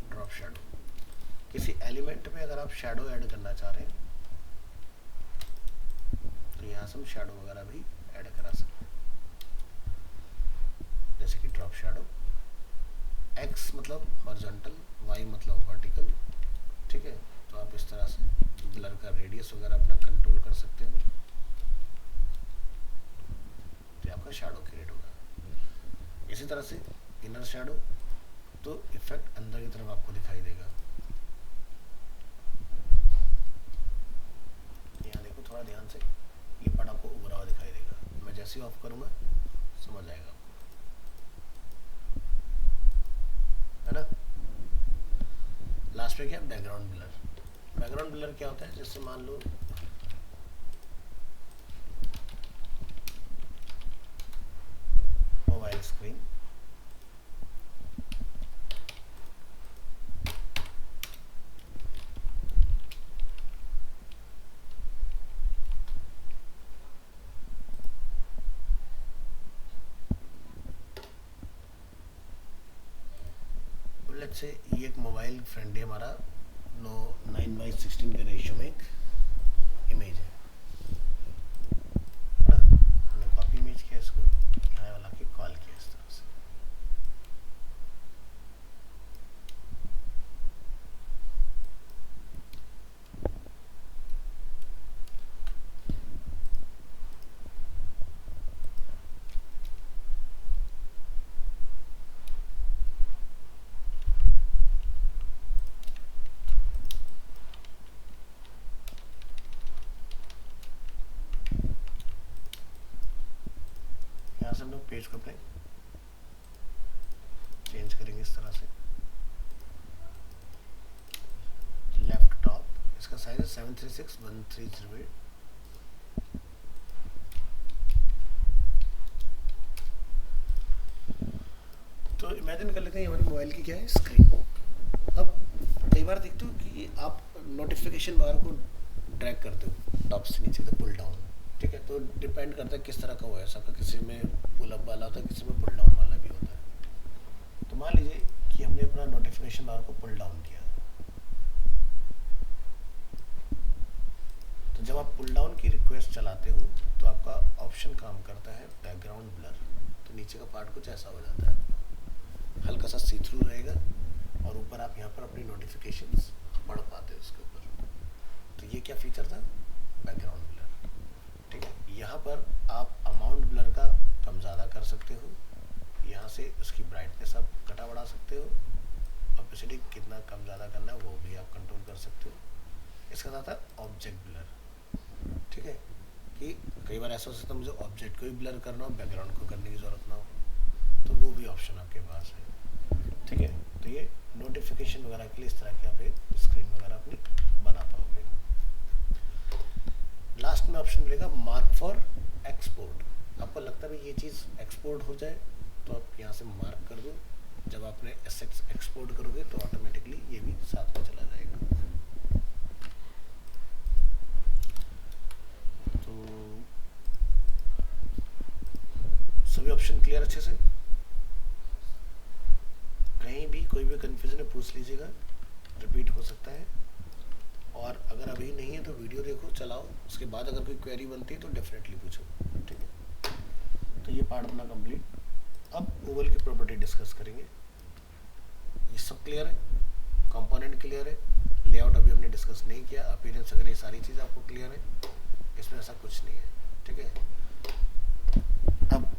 ड्रॉप शैडो। किसी एलिमेंट में अगर आप शैडो ऐड करना चाह रहे हैं तो यहाँ से हम शैडो वगैरह भी ऐड करा सकते हैं, जैसे कि ड्रॉप शैडो। एक्स मतलब हॉरिजॉन्टल, वाई मतलब वर्टिकल, ठीक है। तो आप इस तरह से ब्लर का रेडियस वगैरह अपना कंट्रोल कर सकते हो, तो आपका शैडो क्रिएट होगा। इसी तरह से इनर शैडो, तो इफेक्ट अंदर की तरफ आपको दिखाई देगा। यहाँ देखो थोड़ा ध्यान से, ये पार्ट आपको उभरा हुआ दिखाई देगा। मैं जैसे ही ऑफ करूंगा समझ आएगा आपको, है ना। लास्ट में क्या, बैकग्राउंड ब्लर। बैकग्राउंड ब्लर क्या होता है, जैसे मान लो मोबाइल स्क्रीन, से ये एक मोबाइल फ्रेंड है हमारा, 9:16 के रेशियो में एक इमेज है ना। हमने कॉपी इमेज किया, इसको यहाँ वाला के कॉल किया इस तरह से। यहाँ से हम लोग पेज को अपने चेंज करेंगे इस तरह से। लेफ्ट टॉप, इसका साइज है 736/1308। तो इमेजिन कर लेते हैं हमारी मोबाइल की क्या है, स्क्रीन। अब कई बार देखते हो कि आप नोटिफिकेशन बार को ड्रैग करते हो टॉप से नीचे तक, पुल डाउन, ठीक है। तो डिपेंड करता है किस तरह का OS आपका, किसी में पुल अप वाला होता है, किसी में पुल डाउन वाला भी होता है। तो मान लीजिए कि हमने अपना नोटिफिकेशन बार को पुल डाउन किया, तो जब आप पुल डाउन की रिक्वेस्ट चलाते हो तो आपका ऑप्शन काम करता है बैकग्राउंड ब्लर। तो नीचे का पार्ट कुछ ऐसा हो जाता है, हल्का सा सी थ्रू रहेगा, और ऊपर आप यहाँ पर अपनी नोटिफिकेशंस पढ़ पाते हो उसके ऊपर। तो ये क्या फीचर था, बैकग्राउंड ब्लर, ठीक है। यहाँ पर आप अमाउंट ब्लर का कम ज़्यादा कर सकते हो, यहाँ से उसकी ब्राइटनेस आप घटा बढ़ा सकते हो, ऑपेसिटी कितना कम ज़्यादा करना है वो भी आप कंट्रोल कर सकते हो। इसका साथ है ऑब्जेक्ट ब्लर, ठीक है, कि कई बार ऐसा हो सकता है मुझे ऑब्जेक्ट को भी ब्लर करना हो, बैकग्राउंड को करने की ज़रूरत ना हो, तो वो भी ऑप्शन आपके पास है, ठीक है। तो ये नोटिफिकेशन वगैरह के लिए इस तरह की आप एक स्क्रीन वगैरह अपनी एक्सपोर्ट हो जाए तो आप यहाँ से मार्क कर दो, जब आपने एसेट्स एक्सपोर्ट करोगे तो ऑटोमेटिकली ये भी साथ में चला जाएगा। तो सभी ऑप्शन क्लियर अच्छे से? कहीं भी कोई भी कंफ्यूजन है पूछ लीजिएगा, रिपीट हो सकता है। और अगर अभी नहीं है तो वीडियो देखो, चलाओ, उसके बाद अगर कोई क्वेरी बनती है तो डेफिनेटली पूछो, ठीक है। तो ये पार्ट अपना कंप्लीट। अब ओवल की प्रॉपर्टी डिस्कस करेंगे। ये सब क्लियर है, कंपोनेंट क्लियर है, लेआउट अभी हमने डिस्कस नहीं किया, अपीयरेंस वगैरह ये सारी चीज़ आपको क्लियर है, इसमें ऐसा कुछ नहीं है, ठीक है। अब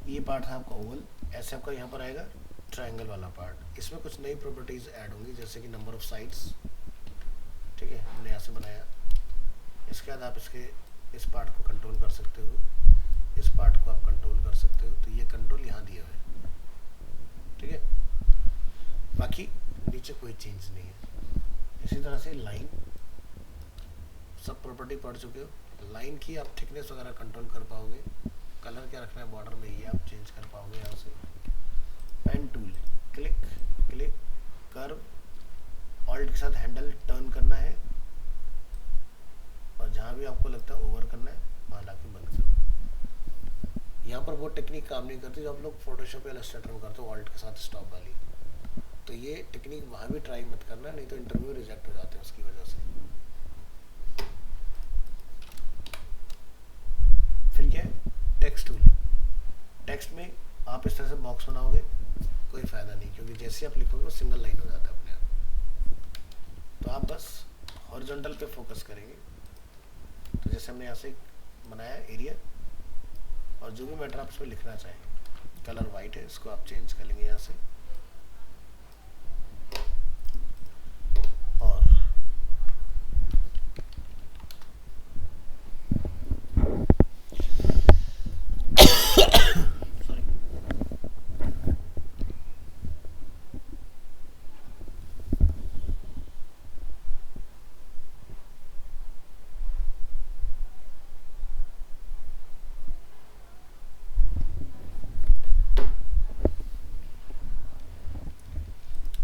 ये पार्ट है आपका ओवल, ऐसे आपका यहाँ पर आएगा ट्रायंगल वाला पार्ट। इसमें कुछ नई प्रॉपर्टीज ऐड होंगी, जैसे कि नंबर ऑफ साइड्स, ठीक है, हमने यहाँ से बनाया। इसके बाद आप इसके इस पार्ट को कंट्रोल कर सकते हो, इस पार्ट को आप कंट्रोल कर सकते हो, तो ये कंट्रोल यहाँ दिया हुआ है, ठीक है। बाकी नीचे कोई चेंज नहीं है। इसी तरह से लाइन, सब प्रॉपर्टी पढ़ चुके हो। लाइन की आप थिकनेस वगैरह कंट्रोल कर पाओगे, कलर क्या रखना है बॉर्डर में ये आप चेंज कर पाओगे यहाँ से। Pen tool, click click, curve, alt के साथ हैंडल टर्न करना है, और जहाँ भी आपको लगता है ओवर करना है वहाँ लाके बंद करो। यहाँ पर वो टेक्निक काम नहीं करती जो आप लोग फोटोशॉप या इलस्ट्रेटर में करते हो, ऑल्ट के साथ स्टॉप वाली। तो ये टेक्निक वहाँ भी ट्राई मत करना, नहीं तो इंटरव्यू रिजेक्ट हो जाते हैं उसकी वजह से। फिर क्या है, टेक्स्ट टूल। टेक्स्ट में आप इस तरह से बॉक्स बनाओगे, कोई फायदा नहीं, क्योंकि जैसे आप लिखोगे वो सिंगल लाइन हो जाता है अपने आप। तो आप बस हॉरिजॉन्टल पे फोकस करेंगे। तो जैसे हमने यहाँ से बनाया एरिया, और जो भी मैटर आप इसमें लिखना चाहें, कलर वाइट है, इसको आप चेंज कर लेंगे यहाँ से। और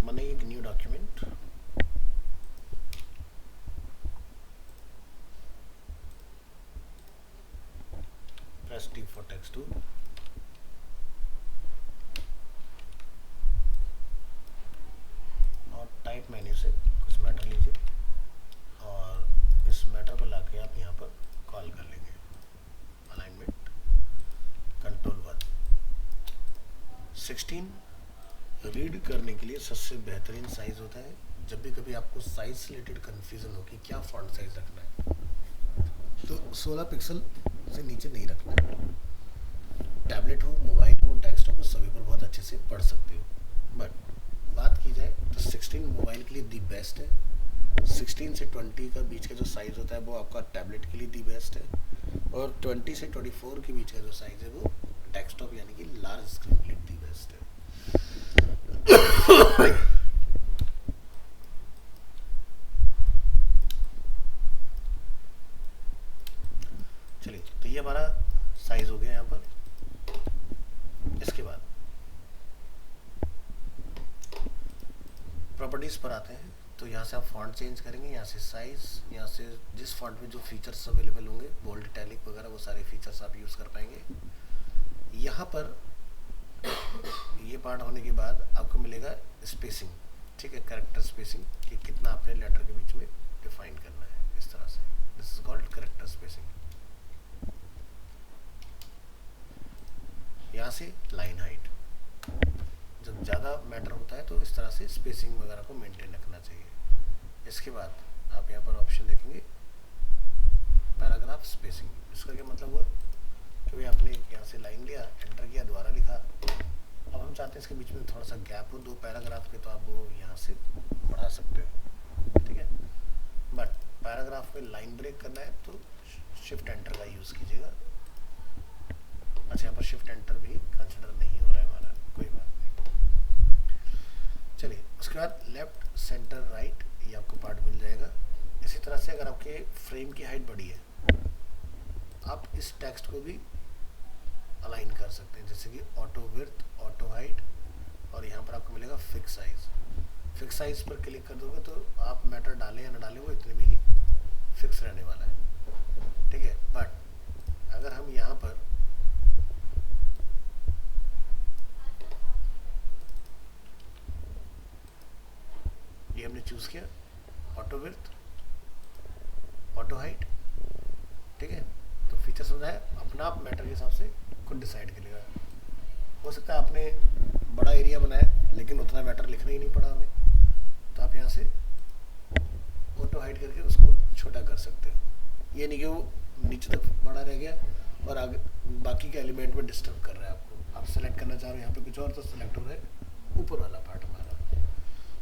बनाइए एक new document, press T for text tool. और टाइप मेन्यू से कुछ मैटर लीजिए, और इस मैटर को लाके आप यहाँ पर कॉल कर लेंगे। Alignment control 1। 16 रीड करने के लिए सबसे बेहतरीन साइज होता है। जब भी कभी आपको साइज से रिलेटेड कन्फ्यूजन हो कि क्या फॉन्ट साइज रखना है, तो 16 पिक्सल से नीचे नहीं रखना है। टैबलेट हो, मोबाइल हो, डेस्कटॉप हो, सभी पर बहुत अच्छे से पढ़ सकते हो। बट बात की जाए तो 16 मोबाइल के लिए दी बेस्ट है। 16 से 20 का बीच का जो साइज़ होता है वो आपका टैबलेट के लिए दी बेस्ट है, और 20 से 24 के बीच का जो साइज़ है वो डेस्कटॉप यानी कि लार्ज स्क्रीन के लिए दी बेस्ट है। चलिए, तो ये हमारा साइज हो गया यहाँ पर। इसके बाद प्रॉपर्टीज पर आते हैं। तो यहाँ से आप फॉन्ट चेंज करेंगे, यहाँ से साइज, यहाँ से जिस फॉन्ट में जो फीचर्स अवेलेबल होंगे, बोल्ड, इटैलिक वगैरह, वो सारे फीचर्स आप यूज़ कर पाएंगे। यहाँ पर ये पार्ट होने के बाद आपको मिलेगा स्पेसिंग, ठीक है, कैरेक्टर स्पेसिंग, कि कितना आपने लेटर के बीच में डिफाइन करना है, इस तरह से। This is called character spacing. यहाँ से लाइन हाइट, जब ज़्यादा मैटर होता है तो इस तरह से स्पेसिंग वगैरह को मेंटेन रखना चाहिए। इसके बाद आप यहाँ पर ऑप्शन देखेंगे पैराग्राफ स्पेसिंग। इसका क्या मतलब हुआ कि भाई आपने यहाँ से लाइन लिया, एंटर किया, दोबारा लिखा, अब हम चाहते हैं इसके बीच में थोड़ा सा गैप हो 2 पैराग्राफ के, तो आप वो यहाँ से बढ़ा सकते हो, ठीक है। बट पैराग्राफ में लाइन ब्रेक करना है तो शिफ्ट एंटर का यूज़ कीजिएगा। अच्छा, यहाँ पर शिफ्ट एंटर भी कंसिडर नहीं हो रहा है हमारा, कोई बात नहीं। चलिए, उसके बाद लेफ्ट, सेंटर, राइट, ये आपको पार्ट मिल जाएगा। इसी तरह से अगर आपके फ्रेम की हाइट बड़ी है आप इस टेक्स्ट को भी अलाइन कर सकते हैं, जैसे कि ऑटो विड्थ, ऑटो हाइट, और यहाँ पर आपको मिलेगा फिक्स साइज। फिक्स साइज पर क्लिक कर दोगे तो आप मैटर डालें या ना डालें वो इतने में ही फिक्स रहने वाला है, ठीक है। बट अगर हम यहाँ पर ये हमने चूज किया ऑटो विड्थ, ऑटो हाइट, ठीक है, तो फीचर समझ आया, अपना आप मैटर के हिसाब से खुद डिसाइड करेगा। हो सकता है आपने बड़ा एरिया बनाया लेकिन उतना मैटर लिखना ही नहीं पड़ा हमें, तो आप यहाँ से ऑटो हाइड करके उसको छोटा कर सकते हो। ये नहीं कि वो नीचे तक बड़ा रह गया और आगे बाकी के एलिमेंट में डिस्टर्ब कर रहा है आपको। आप सेलेक्ट करना चाह रहे हो यहाँ पे कुछ और, तो सेलेक्ट हो रहा है ऊपर वाला पार्ट हमारा।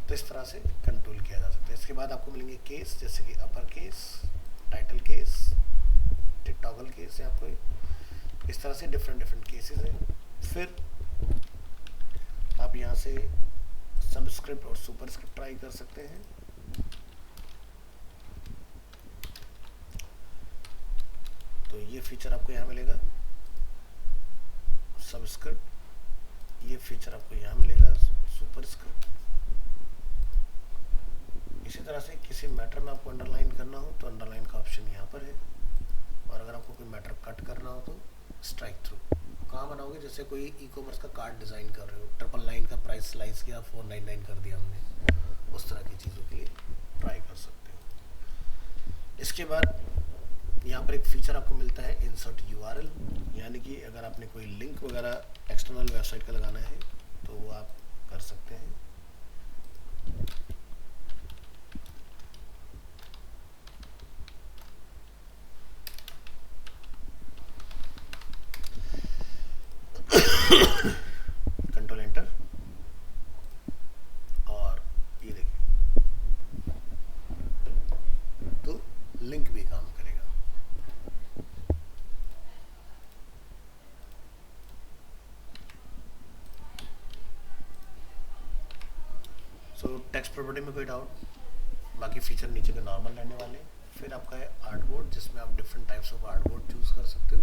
तो इस तरह से कंट्रोल किया जा सकता है। इसके बाद आपको मिलेंगे केस, जैसे कि upper case, title case, toggle case, यहाँ पे इस तरह से डिफरेंट केसेस हैं। फिर आप यहाँ से सबस्क्रिप्ट और सुपरस्क्रिप्ट ट्राई कर सकते हैं। तो ये फीचर आपको यहाँ मिलेगा सबस्क्रिप्ट, ये फीचर आपको यहाँ मिलेगा सुपरस्क्रिप्ट। इसी तरह से किसी मैटर में आपको अंडरलाइन करना हो तो अंडरलाइन का ऑप्शन यहाँ पर है, और अगर आपको कोई मैटर कट करना हो तो स्ट्राइक थ्रू। कहाँ बनाओगे, जैसे कोई ई कॉमर्स का कार्ड डिज़ाइन कर रहे हो, 999 का प्राइस स्लाइस किया, 499 कर दिया हमने, उस तरह की चीज़ों के लिए ट्राई कर सकते हो। इसके बाद यहाँ पर एक फीचर आपको मिलता है इंसर्ट यूआरएल, यानी कि अगर आपने कोई लिंक वगैरह एक्सटर्नल वेबसाइट का लगाना है तो वो आप कर सकते हैं। कंट्रोल एंटर, और ये देखिए तो लिंक भी काम करेगा। सो टेक्स्ट प्रॉपर्टी में कोई डाउट, बाकी फीचर नीचे के नॉर्मल रहने वाले। फिर आपका है आर्टबोर्ड, जिसमें आप different types of artboard choose कर सकते हो,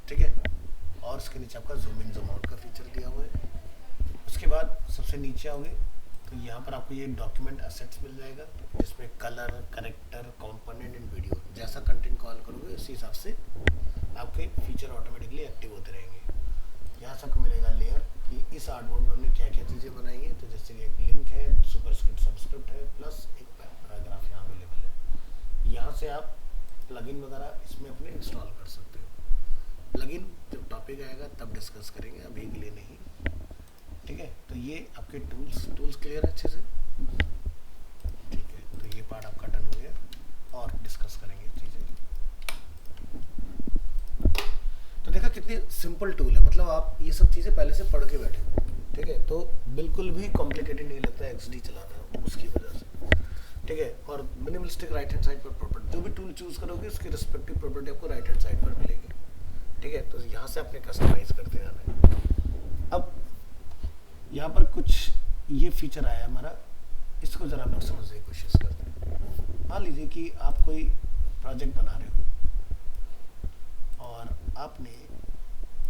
ठीक है। और उसके नीचे आपका जूम इन जूम आउट का फीचर दिया हुआ है। उसके बाद सबसे नीचे आओगे तो यहाँ पर आपको ये डॉक्यूमेंट एसेट्स मिल जाएगा, जिसमें colour, character, component and video, जैसा कंटेंट कॉल करोगे उसी हिसाब से आपके फीचर ऑटोमेटिकली एक्टिव होते रहेंगे। यहाँ से आपको मिलेगा लेयर कि इस आर्टबोर्ड में हमने क्या क्या चीज़ें बनाई हैं, तो जैसे कि एक लिंक है, सुपरस्क्रिप्ट, सबस्क्रिप्ट है, प्लस एक पैराग्राफ यहाँ अवेलेबल है। यहाँ से आप प्लगइन वगैरह इसमें अपने इंस्टॉल कर सकते हो। प्लगइन जब टॉपिक आएगा तब डिस्कस करेंगे, अभी के लिए नहीं, ठीक है। तो ये आपके टूल्स क्लियर है अच्छे से, ठीक है। तो ये पार्ट आपका डन हो गया, और डिस्कस करेंगे चीज़ें। तो देखा कितनी सिंपल टूल है, मतलब आप ये सब चीज़ें पहले से पढ़ के बैठे हो, ठीक है। तो बिल्कुल भी कॉम्प्लिकेटेड नहीं लगता एक्सडी चलाना उसकी वजह से, ठीक है। और मिनिमलिस्टिक राइट हैंड साइड पर प्रॉपर्टी, जो भी टूल चूज करोगे उसकी रिस्पेक्टिव प्रॉपर्टी आपको राइट हैंड साइड पर मिलेगी, ठीक है। तो यहाँ से आपने कस्टमाइज करते जाना है। अब यहाँ पर कुछ ये फीचर आया हमारा, इसको ज़रा हम लोग समझने की कोशिश करते हैं। मान लीजिए कि आप कोई प्रोजेक्ट बना रहे हो और आपने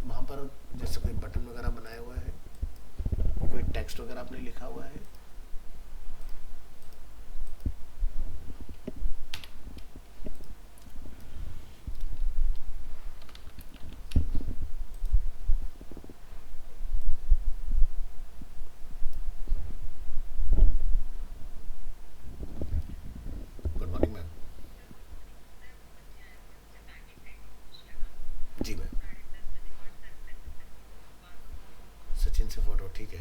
वहाँ पर जैसे कोई बटन वगैरह बनाया हुआ है, कोई टेक्स्ट वगैरह आपने लिखा हुआ है, जी मैम, सचिन से फोटो, ठीक है।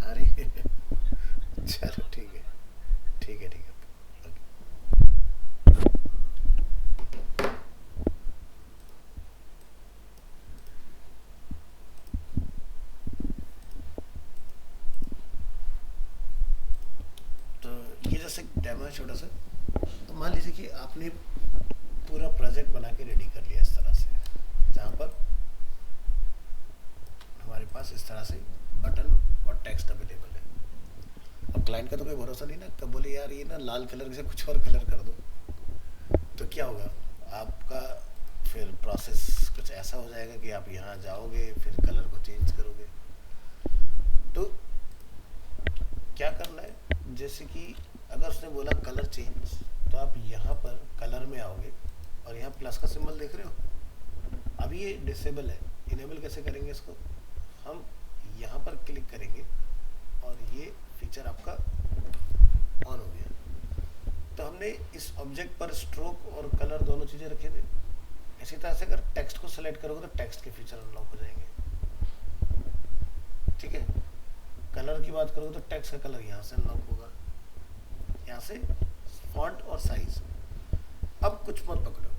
अरे चलो ठीक है, ठीक है, ठीक है, तो ये जैसे डेमो है छोटा सा। तो मान लीजिए कि आपने पूरा प्रोजेक्ट बना के रेडी कर लिया इस तरह से, जहाँ पर हमारे पास इस तरह से बटन और टेक्स्ट अवेलेबल है। अब क्लाइंट का तो कोई भरोसा नहीं ना, कब बोले यार ये ना लाल कलर से कुछ और कलर कर दो, तो क्या होगा आपका, फिर प्रोसेस कुछ ऐसा हो जाएगा कि आप यहाँ जाओगे फिर कलर को चेंज करोगे। तो क्या करना है, जैसे कि अगर उसने बोला कलर चेंज, तो आप यहाँ पर कलर में आओगे और यहाँ प्लस का सिंबल देख रहे हो, अभी ये डिसेबल है। इनेबल कैसे करेंगे इसको, हम यहाँ पर क्लिक करेंगे और ये फीचर आपका ऑन हो गया। तो हमने इस ऑब्जेक्ट पर स्ट्रोक और कलर दोनों चीज़ें रखे थे। इसी तरह से अगर टेक्स्ट को सेलेक्ट करोगे तो टेक्स्ट के फीचर अनलॉक हो जाएंगे, ठीक है। कलर की बात करोगे तो टेक्स्ट का कलर यहाँ से अनलॉक होगा, यहाँ से फॉन्ट और साइज। अब कुछ मत पकड़ो,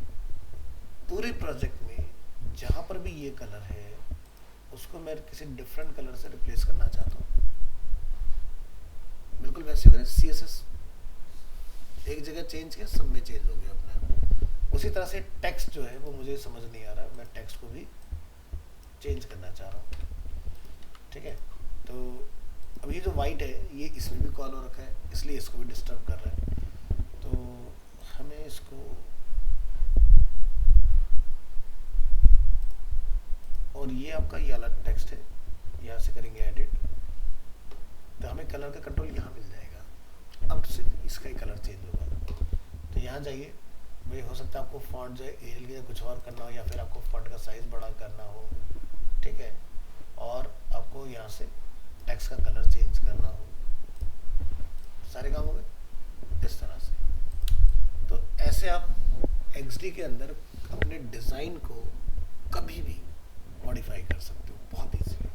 पूरे प्रोजेक्ट में जहाँ पर भी ये कलर है उसको मैं किसी डिफरेंट कलर से रिप्लेस करना चाहता हूँ। बिल्कुल वैसे करें, CSS एक जगह चेंज किया, सब में चेंज हो गया अपने। उसी तरह से टेक्स्ट जो है वो मुझे समझ नहीं आ रहा, मैं टेक्स्ट को भी चेंज करना चाह रहा हूँ, ठीक है। तो अब ये जो वाइट है ये इसमें भी कॉल हो रखा है, इसलिए इसको भी डिस्टर्ब कर रहा है। तो हमें इसको, और ये आपका ये अलग टेक्स्ट है, यहाँ से करेंगे एडिट, तो हमें कलर का कंट्रोल यहाँ मिल जाएगा। अब सिर्फ इसका ही कलर चेंज होगा। तो यहाँ जाइए, भाई हो सकता है आपको फॉन्ट जो है एरियल की कुछ और करना हो, या फिर आपको फॉन्ट का साइज बड़ा करना हो, ठीक है, और आपको यहाँ से टेक्स्ट का कलर चेंज करना हो, सारे काम हो गए इस तरह से। तो ऐसे आप XD के अंदर अपने डिज़ाइन को कभी भी मॉडिफाई कर सकते हो बहुत ईजीली।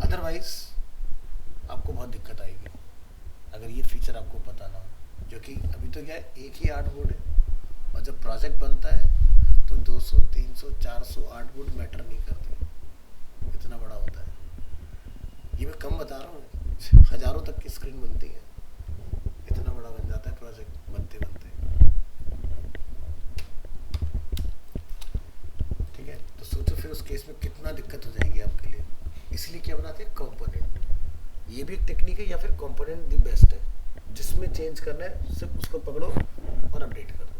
अदरवाइज आपको बहुत दिक्कत आएगी अगर ये फीचर आपको पता ना हो, जो कि अभी तो क्या है, एक ही आर्टबोर्ड है, और जब प्रोजेक्ट बनता है तो 200, 300, 400 आर्टबोर्ड मैटर नहीं करते, इतना बड़ा होता है। ये मैं कम बता रहा हूँ, हजारों तक की स्क्रीन बनती है, इतना बड़ा बन जाता है प्रोजेक्ट बनते बनते, ठीक है। तो सोचो फिर उस केस में कितना दिक्कत हो जाएगी आपके लिए। इसलिए क्या बनाते हैं, कंपोनेंट। ये भी एक टेक्निक है, या फिर कंपोनेंट द बेस्ट है, जिसमें चेंज करना है सिर्फ उसको पकड़ो और अपडेट कर दो।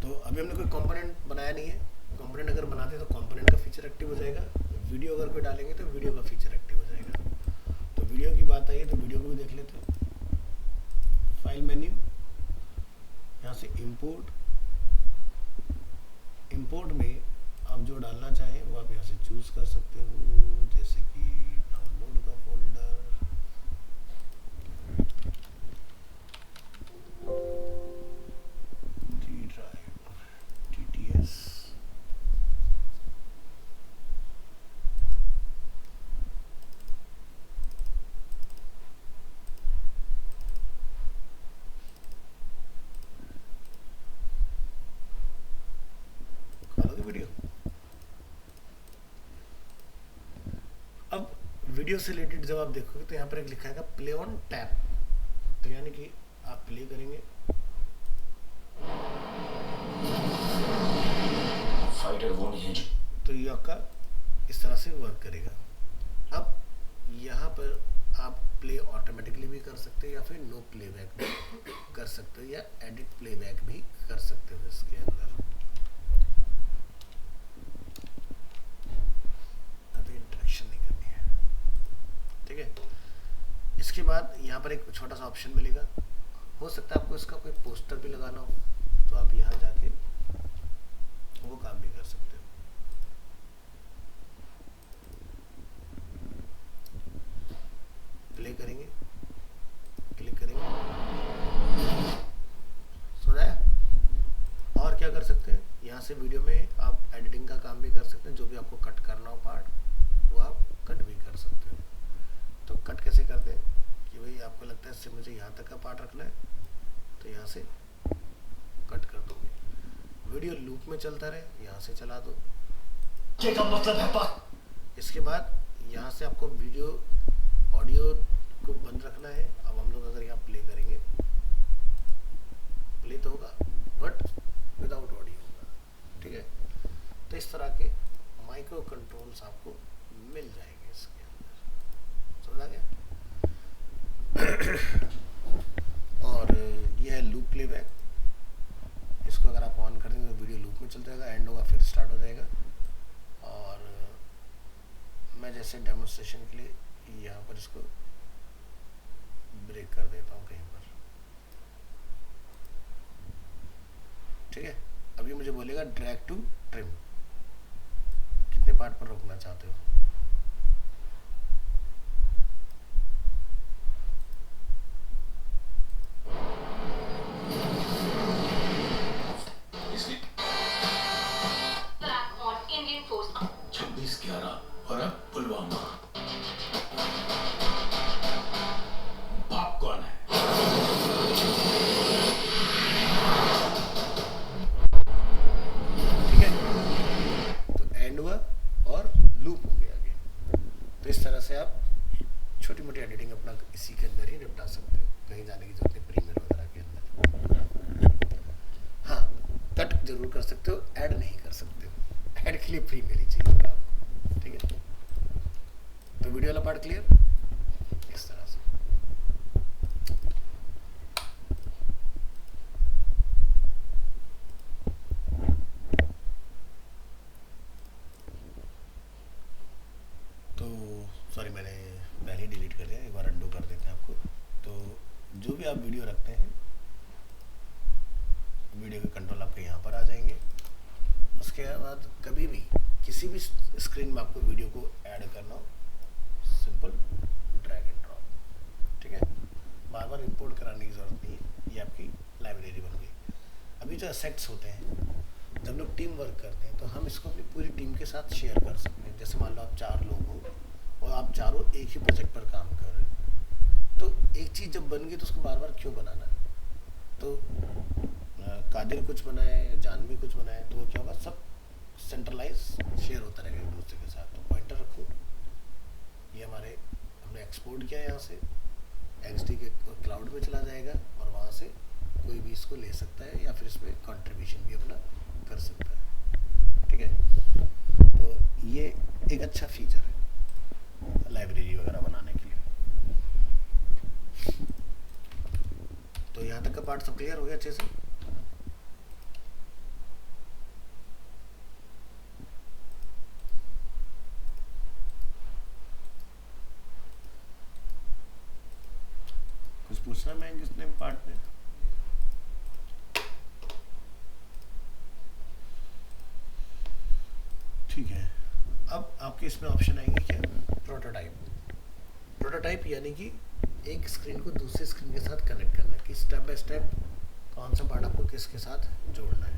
तो अभी हमने कोई कंपोनेंट बनाया नहीं है, कंपोनेंट अगर बनाते तो कंपोनेंट का फीचर एक्टिव हो जाएगा, वीडियो अगर कोई डालेंगे तो वीडियो का फीचर एक्टिव हो जाएगा। तो वीडियो की बात आई है तो वीडियो को भी देख लेते हैं। फाइल मेन्यू, यहाँ से इंपोर्ट में आप जो डालना चाहें वो आप यहाँ से चूज कर सकते हो, जैसे कि डाउनलोड का folder, D drive, TTS, video. अब वीडियो से रिलेटेड जब आप देखोगे तो यहाँ पर एक लिखा है प्ले ऑन टैप, तो यानी कि आप प्ले करेंगे, फाइटर वो नहीं है, तो ये आपका इस तरह से वर्क करेगा। अब यहाँ पर आप प्ले ऑटोमेटिकली भी कर सकते हो, या फिर नो प्लेबैक भी कर सकते हो, या एडिट प्लेबैक भी कर सकते हो इसके अंदर। ठीक है, इसके बाद यहाँ पर एक छोटा सा ऑप्शन मिलेगा, हो सकता है आपको इसका कोई पोस्टर भी लगाना हो, तो आप यहाँ जाके वो काम भी कर सकते हो। प्ले करेंगे, क्लिक करेंगे, सुना है। और क्या कर सकते हैं, यहाँ से वीडियो में आप एडिटिंग का काम भी कर सकते हैं, जो भी आपको कट करना हो पार्ट वो आप कट भी कर सकते हो। तो कट कैसे करते हैं कि भाई आपको लगता है इससे मुझे यहाँ तक का पार्ट रखना है, तो यहाँ से कट कर दोगे। वीडियो लूप में चलता रहे, यहाँ से चला दो, क्या मतलब है। इसके बाद यहाँ से आपको वीडियो ऑडियो को बंद रखना है। अब हम लोग अगर यहाँ प्ले करेंगे, प्ले तो होगा बट विदाउट ऑडियो होगा, ठीक है। तो इस तरह के माइक्रो कंट्रोल्स आपको मिल जाएंगे इसके अंदर, समझ आ गया। डेमोन्स्ट्रेशन के लिए यहाँ पर इसको ब्रेक कर देता हूँ कहीं पर, ठीक है। अभी मुझे बोलेगा ड्रैग टू ट्रिम, कितने पार्ट पर रोकना चाहते हो। से आप छोटी मोटी एडिटिंग अपना इसी के अंदर ही निपटा सकते हो, कहीं जाने की जरूरत नहीं प्रीमियर वगैरह के अंदर। हाँ, कट जरूर कर सकते हो, ऐड नहीं कर सकते हो, ऐड के लिए प्रीमियर ही चाहिए होगा आपको, ठीक है। तो वीडियो वाला पार्ट क्लियर इस तरह से। तो सॉरी, मैंने पहले ही डिलीट कर दिया, एक बार अंडू कर देते हैं आपको। तो जो भी आप वीडियो रखते हैं, वीडियो के कंट्रोल आपके यहाँ पर आ जाएंगे। उसके बाद कभी भी किसी भी स्क्रीन में आपको वीडियो को ऐड करना हो, सिंपल ड्रैग एंड ड्रॉप, ठीक है। बार बार इंपोर्ट कराने की ज़रूरत नहीं है, ये आपकी लाइब्रेरी बन गई। अभी जो एसेट्स होते हैं, जब लोग टीम वर्क करते हैं तो हम इसको अपनी पूरी टीम के साथ शेयर कर सकते हैं। जैसे मान लो आप 4 लोग हो और आप चारों एक ही प्रोजेक्ट पर काम कर रहे हो, तो एक चीज़ जब बन गई तो उसको बार बार क्यों बनाना है। तो कादिर कुछ बनाए, जानवी कुछ बनाए, तो वो क्या होगा, सब सेंट्रलाइज शेयर होता रहेगा एक दूसरे के साथ। तो पॉइंटर रखो, ये हमारे हमने एक्सपोर्ट किया यहाँ से XD के क्लाउड में चला जाएगा और वहाँ से कोई भी इसको ले सकता है या फिर इसमें कंट्रीब्यूशन भी अपना कर सकता है, ठीक है। तो ये एक अच्छा फीचर है लाइब्रेरी वगैरह बनाने के लिए। तो यहाँ तक का पार्ट सब क्लियर हो गया अच्छे से। कुछ पूछना मैं किसने पार्ट में? ठीक है, अब आपके इसमें ऑप्शन आएंगे क्या, प्रोटोटाइप। प्रोटोटाइप यानी कि एक स्क्रीन को दूसरे स्क्रीन के साथ कनेक्ट करना, कि स्टेप बाय स्टेप कौन सा पार्ट आपको किसके साथ जोड़ना है।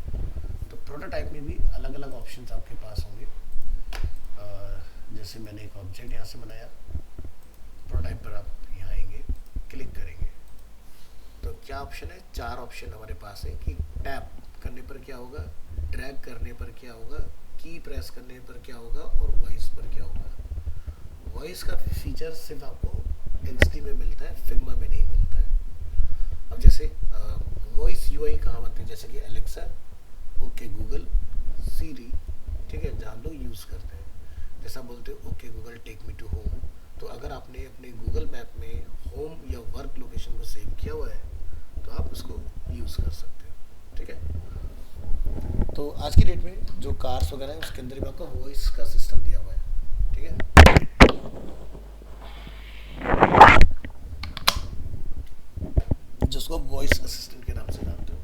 तो प्रोटोटाइप में भी अलग अलग ऑप्शंस आपके पास होंगे। जैसे मैंने एक ऑब्जेक्ट यहाँ से बनाया, प्रोटोटाइप पर आप यहाँ आएंगे, क्लिक करेंगे तो क्या ऑप्शन है, 4 ऑप्शन हमारे पास है। कि टैप करने पर क्या होगा, ड्रैग करने पर क्या होगा, की प्रेस करने पर क्या होगा और वॉइस पर क्या होगा। वॉइस का फीचर सिर्फ आपको XD में मिलता है, फिग्मा में नहीं मिलता है। अब जैसे वॉइस UI कहाँ बनते हैं, जैसे कि एलेक्सा, ओके गूगल, सीरी, ठीक है, जहाँ लोग यूज़ करते हैं। जैसा बोलते हो okay Google take me to home, तो अगर आपने अपने गूगल मैप में होम या वर्क लोकेशन को सेव किया हुआ है तो आप उसको यूज़ कर सकते हो, ठीक है। तो आज की डेट में जो कार्स वगैरह है उसके अंदर भी आपका वॉइस का सिस्टम दिया हुआ है, ठीक है। जिसको वॉइस असिस्टेंट के नाम से जानते हो।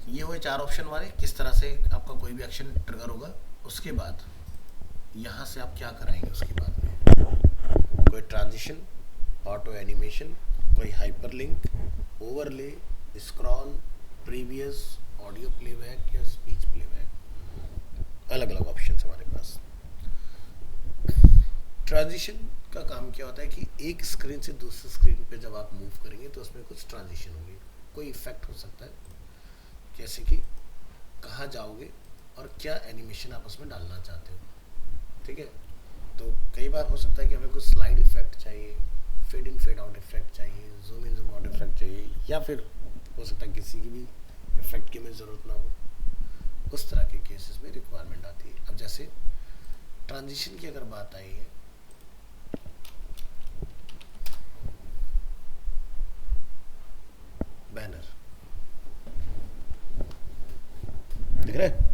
ये हुए 4 ऑप्शन हमारे, किस तरह से आपका कोई भी एक्शन ट्रिगर होगा। उसके बाद यहाँ से आप क्या कराएंगे, उसके बाद में कोई ट्रांजिशन, ऑटो एनिमेशन, कोई hyperlink, overlay, scroll, previous, audio playback या स्पीच प्लेबैक, अलग अलग ऑप्शन हमारे पास। ट्रांजिशन का काम क्या होता है कि एक स्क्रीन से दूसरी स्क्रीन पे जब आप मूव करेंगे तो उसमें कुछ ट्रांजिशन होगी, कोई इफेक्ट हो सकता है, जैसे कि कहाँ जाओगे और क्या एनिमेशन आप उसमें डालना चाहते हो, ठीक है। तो कई बार हो सकता है कि हमें कुछ स्लाइड इफेक्ट चाहिए, fade in fade out effect चाहिए, zoom in zoom out effect चाहिए, या फिर हो सकता है किसी की भी इफेक्ट की हमें ज़रूरत ना हो। उस तरह के केसेस में रिक्वायरमेंट आती है। अब जैसे ट्रांजिशन की अगर बात आई है, बैनर दिख रहा है,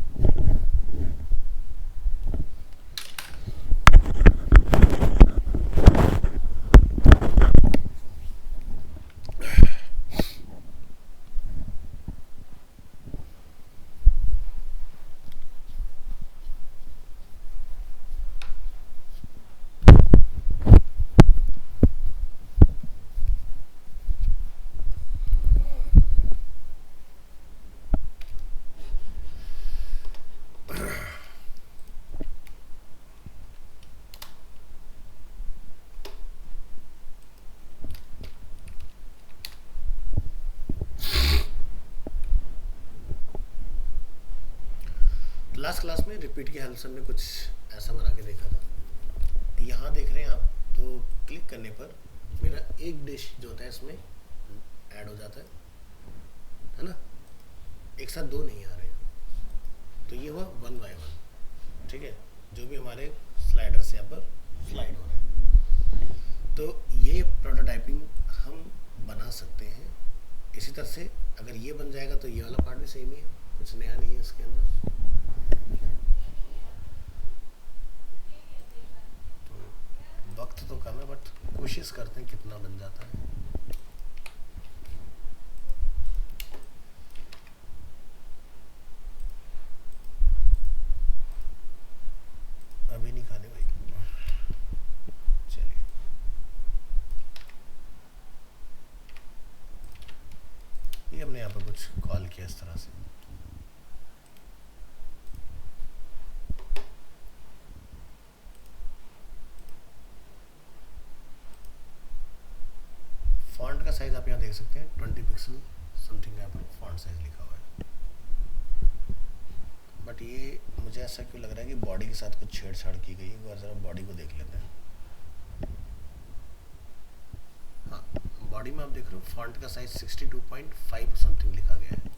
लास्ट क्लास में रिपीट की हेल्प से हमने कुछ ऐसा बना के देखा था। यहाँ देख रहे हैं आप, तो क्लिक करने पर मेरा एक डिश जो होता है इसमें ऐड हो जाता है ना, एक साथ दो नहीं आ रहे, तो ये हुआ 1 by 1, ठीक है, जो भी हमारे स्लाइडर से यहाँ पर स्लाइड हो रहे हैं। तो ये प्रोटोटाइपिंग हम बना सकते हैं। इसी तरह से अगर ये बन जाएगा तो ये वाला पार्ट भी सेम ही है, कुछ नया नहीं है इसके अंदर। तो वक्त तो कम है, बट कोशिश करते हैं कितना बन जाता है। अभी नहीं खाने भाई, चलिए। ये हमने यहाँ पर कुछ कॉल किया इस तरह से। फॉन्ट का साइज आप यहाँ देख सकते हैं 20 पिक्सल समथिंग, यहाँ पर फॉन्ट साइज लिखा हुआ है। बट ये मुझे ऐसा क्यों लग रहा है कि बॉडी के साथ कुछ छेड़छाड़ की गई है। वो ज़रा बॉडी को देख लेते हैं। हाँ, बॉडी में आप देख रहे हो फॉन्ट का साइज 62.5 समथिंग लिखा गया है।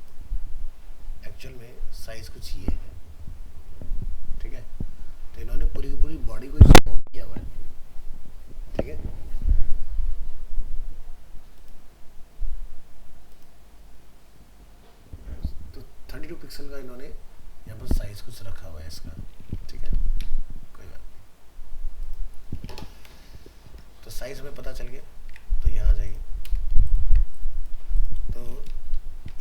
एक्चुअल में साइज कुछ ये है, ठीक है। तो इन्होंने पूरी की पूरी बॉडी को जूम किया हुआ है, ठीक है। तो 32 पिक्सल का इन्होंने यहाँ पर साइज कुछ रखा हुआ है इसका, ठीक है, कोई बात नहीं। तो साइज हमें पता चल गया, तो यहाँ आ जाइए। तो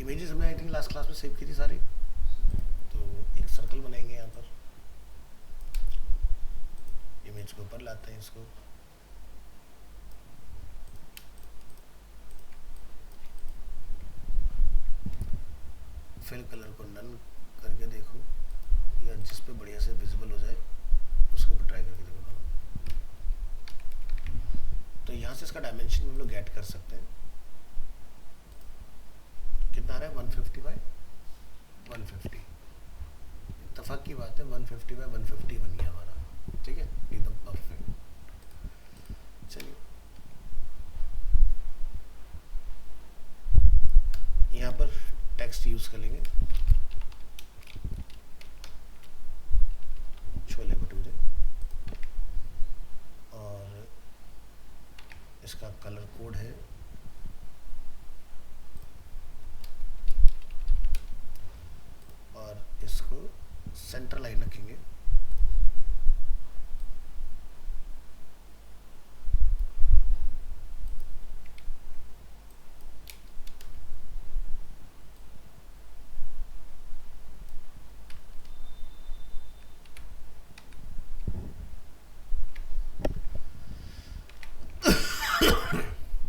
इमेजेस हमने आई थिंक लास्ट क्लास में सेव की थी सारी। तो एक सर्कल बनाएंगे यहाँ पर, इमेज को ऊपर लाते हैं इसको, फिल कलर को नन करके देखो, या जिस पे बढ़िया से विजिबल हो जाए उसको भी ट्राई करके देखो। तो यहाँ से इसका डायमेंशन हम लोग गेट कर सकते हैं। कितना आ रहा है 150 बाय 150। इत्तेफाक की बात है 150 बाय 150 बन गया हमारा, ठीक है, एकदम परफेक्ट। चलिए यहाँ पर टेक्स्ट यूज कर लेंगे, छोले भटूरे, और इसका कलर कोड है और इसको सेंटर लाइन रखेंगे।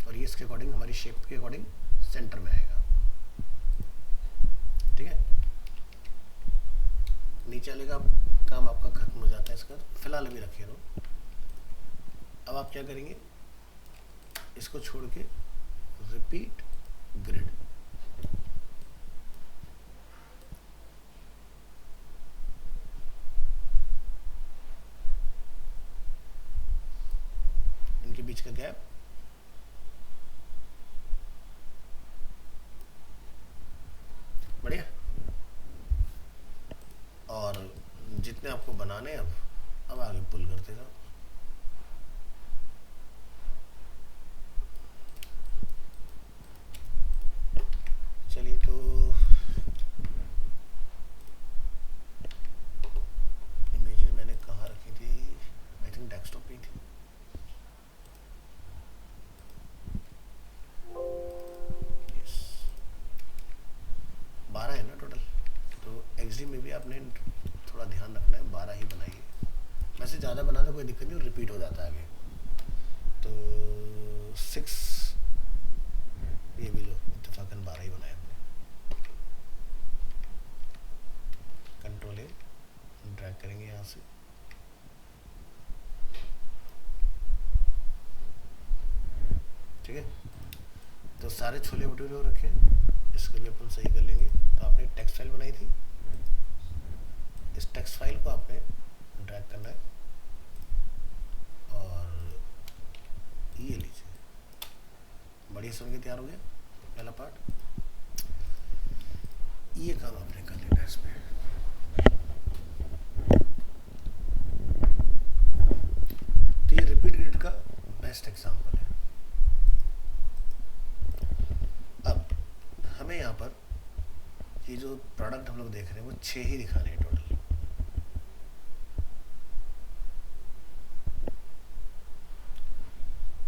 और ये इसके अकॉर्डिंग हमारी शेप के अकॉर्डिंग सेंटर में आएगा, ठीक है। नीचे वाले का काम आपका खत्म हो जाता है इसका, फिलहाल अभी रखिए लो। अब आप क्या करेंगे, इसको छोड़ के रिपीट ग्रिड, इनके बीच का गैप, बढ़िया। बनाने अब आगे पुल करते जाओ। चलिए तो इमेजेस मैंने कहाँ रखी थी, आई थिंक डेस्कटॉप पे थी। यस 12 है ना टोटल, तो एक्सडी में भी आपने थोड़ा ध्यान रखना है, 12 ही बनाइए। वैसे ज़्यादा बना तो कोई दिक्कत नहीं, रिपीट हो जाता है आगे। तो 6 ये भी लो, इत्तेफाकन 12 ही बनाए हमने। कंट्रोल ए ड्रैग करेंगे यहाँ से, ठीक है। तो सारे छोले भटूरे हो रखे हैं, इसको भी अपन सही कर लेंगे। तो आपने टेक्स्ट फाइल बनाई थी, इस टेक्स्ट फाइल को आपने ड्रैग करना है और ये लीजिए, बढ़िया सुन के तैयार हो गया पहला पार्ट। ये काम आपने कर लेना है इसमें। तो ये रिपीट ग्रिड का बेस्ट एग्जांपल है। अब हमें यहाँ पर ये जो प्रोडक्ट हम लोग देख रहे हैं वो 6 ही दिखाने हैं टोटल।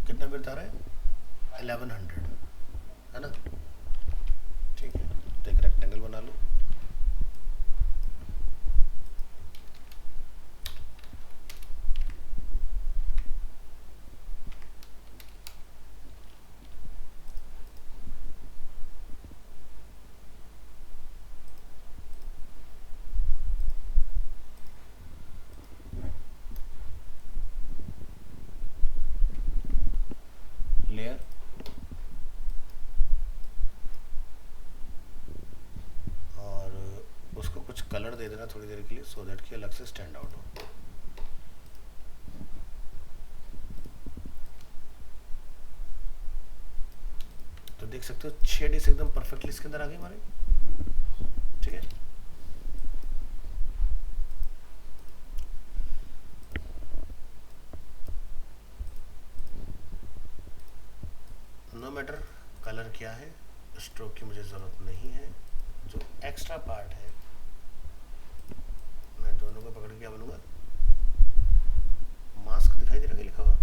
कितना बिट आ रहा है, 1100 है ना, ठीक है। तो एक रेक्टेंगल बना लो, लेयर और उसको कुछ कलर दे देना थोड़ी देर के लिए, सो दैट कि अलग से स्टैंड आउट हो। तो देख सकते हो 6 डिश एकदम परफेक्टली इसके अंदर आ गई हमारे, ठीक है। नो मैटर कलर क्या है, स्ट्रोक की मुझे ज़रूरत नहीं है। जो एक्स्ट्रा पार्ट है मैं दोनों को पकड़ के क्या बनूंगा, मास्क दिखाई दे रहा है लिखा हुआ,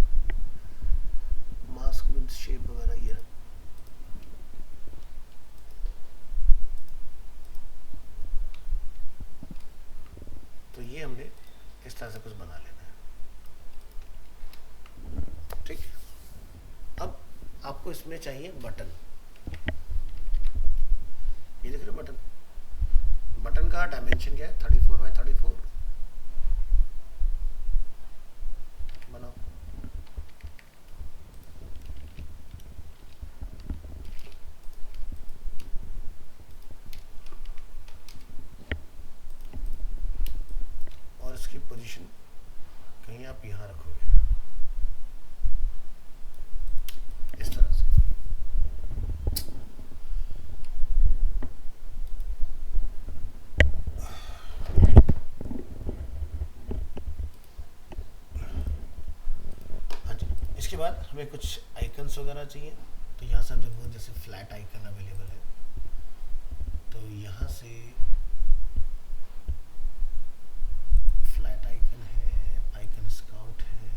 मास्क विद शेप वगैरह ये। तो ये हमने इस तरह से कुछ बना लेना है, ठीक है। अब आपको इसमें चाहिए बटन, ये देख रहे हो बटन, बटन का डायमेंशन क्या है, 34 बाय 34 बनाओ। और इसकी पोजीशन कहीं आप यहाँ रखोगे इस तरह से। हाँ जी, इसके बाद हमें कुछ आइकन्स वगैरह चाहिए। तो यहाँ से हम देखो जैसे फ्लैट आइकन अवेलेबल है, तो यहाँ से फ्लैट आइकन है, आइकन स्काउट है,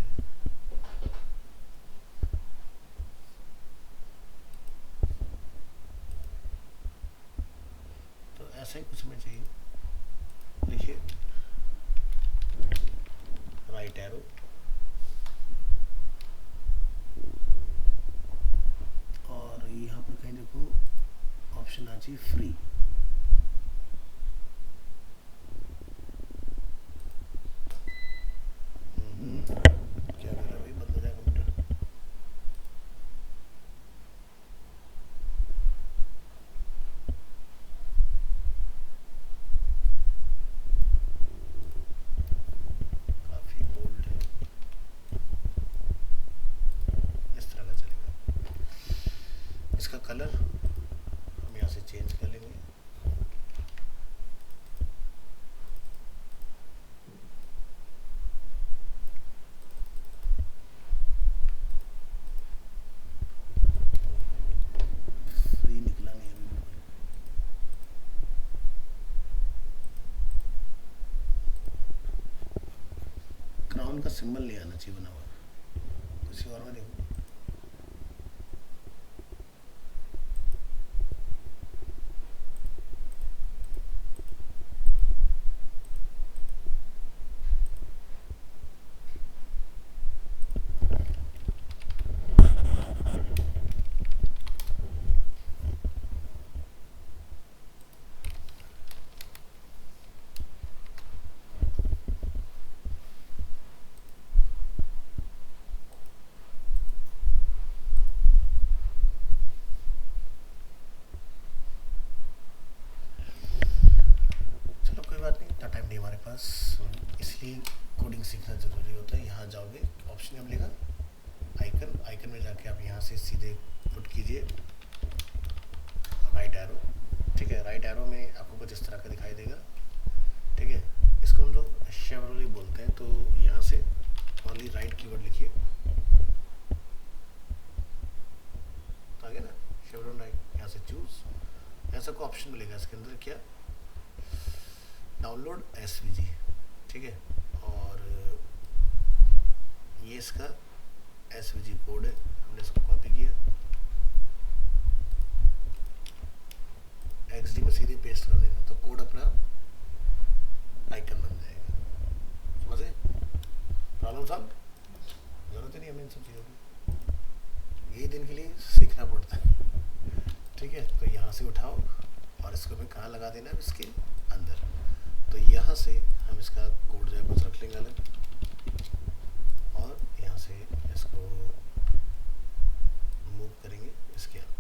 तो ऐसा ही कुछ हमें चाहिए। देखिए राइट एरो, और यहाँ पर कहीं देखो ऑप्शन आ चाहिए फ्री। क्या कर रहा है भाई, बंद हो जाएगा कंप्यूटर। काफी बोल्ड है, इस तरह का चलेगा। इसका कलर हम यहाँ से चेंज कर लेंगे। का सिंबल नहीं आना चाहिए बना हुआ, किसी और में देखो। चलो कोई बात नहीं, इतना टाइम नहीं हमारे पास, इसलिए कोडिंग सीखना ज़रूरी होता है। यहाँ जाओगे, ऑप्शन क्या मिलेगा, आइकन, आइकन में जाके आप यहाँ से सीधे पुट कीजिए राइट एरो। ठीक है, राइट एरो में आपको कुछ इस तरह का दिखाई देगा। ठीक है, इसको हम लोग शेवरोली बोलते हैं। तो यहाँ से ओनली राइट कीवर्ड लिखिए, तो आगे ना शेवरन राइट, यहाँ से चूज, ऐसा कोई ऑप्शन मिलेगा इसके अंदर, क्या, डाउनलोड एसवीजी। ठीक है, और ये इसका एसवीजी कोड है, हमने इसको कॉपी किया, एक्सडी में सीधे पेस्ट कर देना, तो कोड अपना आइकन बन जाएगा। समझे, प्रॉब्लम सॉल्व, जरूरत ही नहीं हमें इन सब चीज़ों की, यही दिन के लिए सीखना पड़ता है। ठीक है, तो यहाँ से उठाओ और इसको भी कहाँ लगा देना है, इसके अंदर। तो यहाँ से हम इसका कोड जो है कुछ रख लेंगे अलग, और यहाँ से इसको मूव करेंगे इसके अंदर।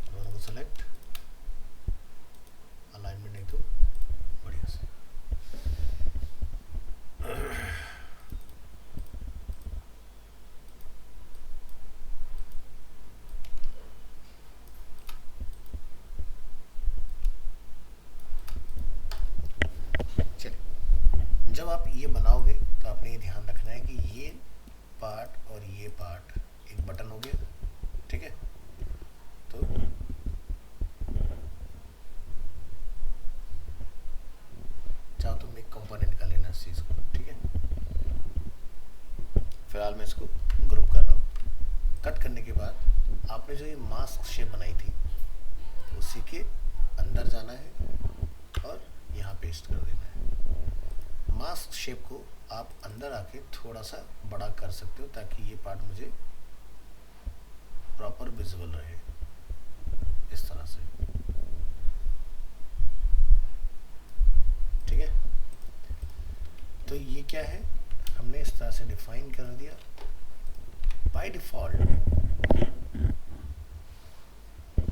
दोनों को सेलेक्ट, अलाइनमेंट एकदम बढ़िया से। जब आप ये बनाओगे तो आपने ये ध्यान रखना है कि ये पार्ट और ये पार्ट एक बटन हो गया। ठीक है, तो चाहो तो एक कंपोनेंट का लेना इस चीज़ को। ठीक है, फिलहाल मैं इसको ग्रुप कर रहा हूँ। कट करने के बाद आपने जो ये मास्क शेप बनाई थी उसी के अंदर जाना है और यहाँ पेस्ट कर देना है। मास्क शेप को आप अंदर आके थोड़ा सा बड़ा कर सकते हो ताकि ये पार्ट मुझे प्रॉपर विजिबल रहे, इस तरह से। ठीक है, तो ये क्या है, हमने इस तरह से डिफाइन कर दिया। बाय डिफॉल्ट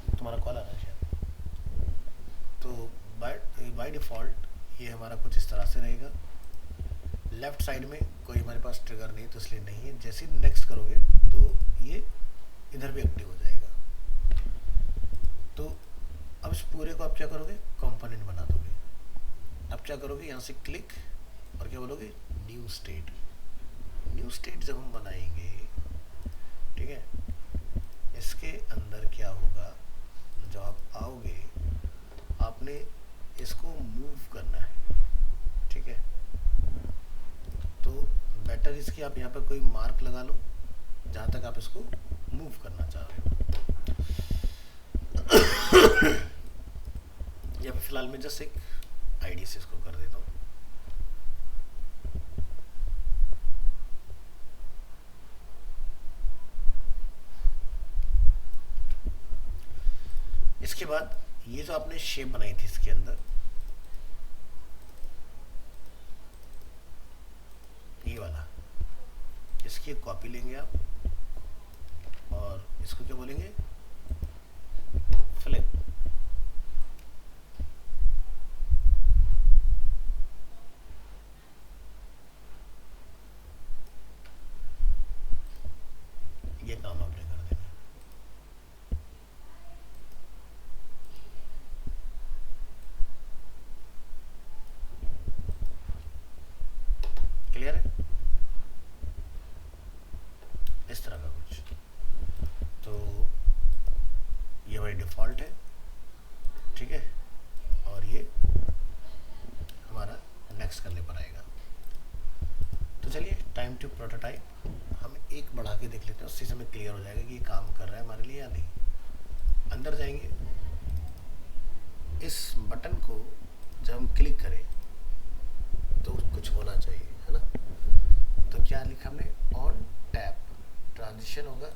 तुम्हारा कॉल आ रहा है शायद, तो बाय डिफॉल्ट ये हमारा कुछ इस तरह से रहेगा। लेफ्ट साइड में कोई हमारे पास ट्रिगर नहीं तो इसलिए नहीं है, जैसे नेक्स्ट करोगे तो ये इधर भी एक्टिव हो जाएगा। तो अब इस पूरे को आप क्या करोगे, कंपोनेंट बना दोगे। अब क्या करोगे, यहाँ से क्लिक और क्या बोलोगे, न्यू स्टेट। न्यू स्टेट जब हम बनाएंगे, ठीक है, इसके अंदर क्या होगा, जब आप आओगे आपने इसको मूव करना है। ठीक है, तो बेटर इसकी आप यहाँ पर कोई मार्क लगा लो जहाँ तक आप इसको मूव करना चाह रहे हो। या फिलहाल मैं जस्ट एक आईडी से इसको कर देता हूँ। इसके बाद ये जो आपने शेप बनाई थी इसके अंदर, ये वाला, इसकी एक कॉपी लेंगे आप और इसको क्या बोलेंगे, फ्लिप। ये काम आपने कर देना। डिफ़ॉल्ट है, ठीक है, और ये हमारा नेक्स्ट करने पर आएगा। तो चलिए टाइम टू प्रोटोटाइप हम एक बढ़ा के देख लेते हैं, उससे हमें क्लियर हो जाएगा कि ये काम कर रहा है हमारे लिए या नहीं। अंदर जाएंगे, इस बटन को जब हम क्लिक करें तो कुछ होना चाहिए, है ना। तो क्या लिखा हमने, ऑन टैप ट्रांजिशन होगा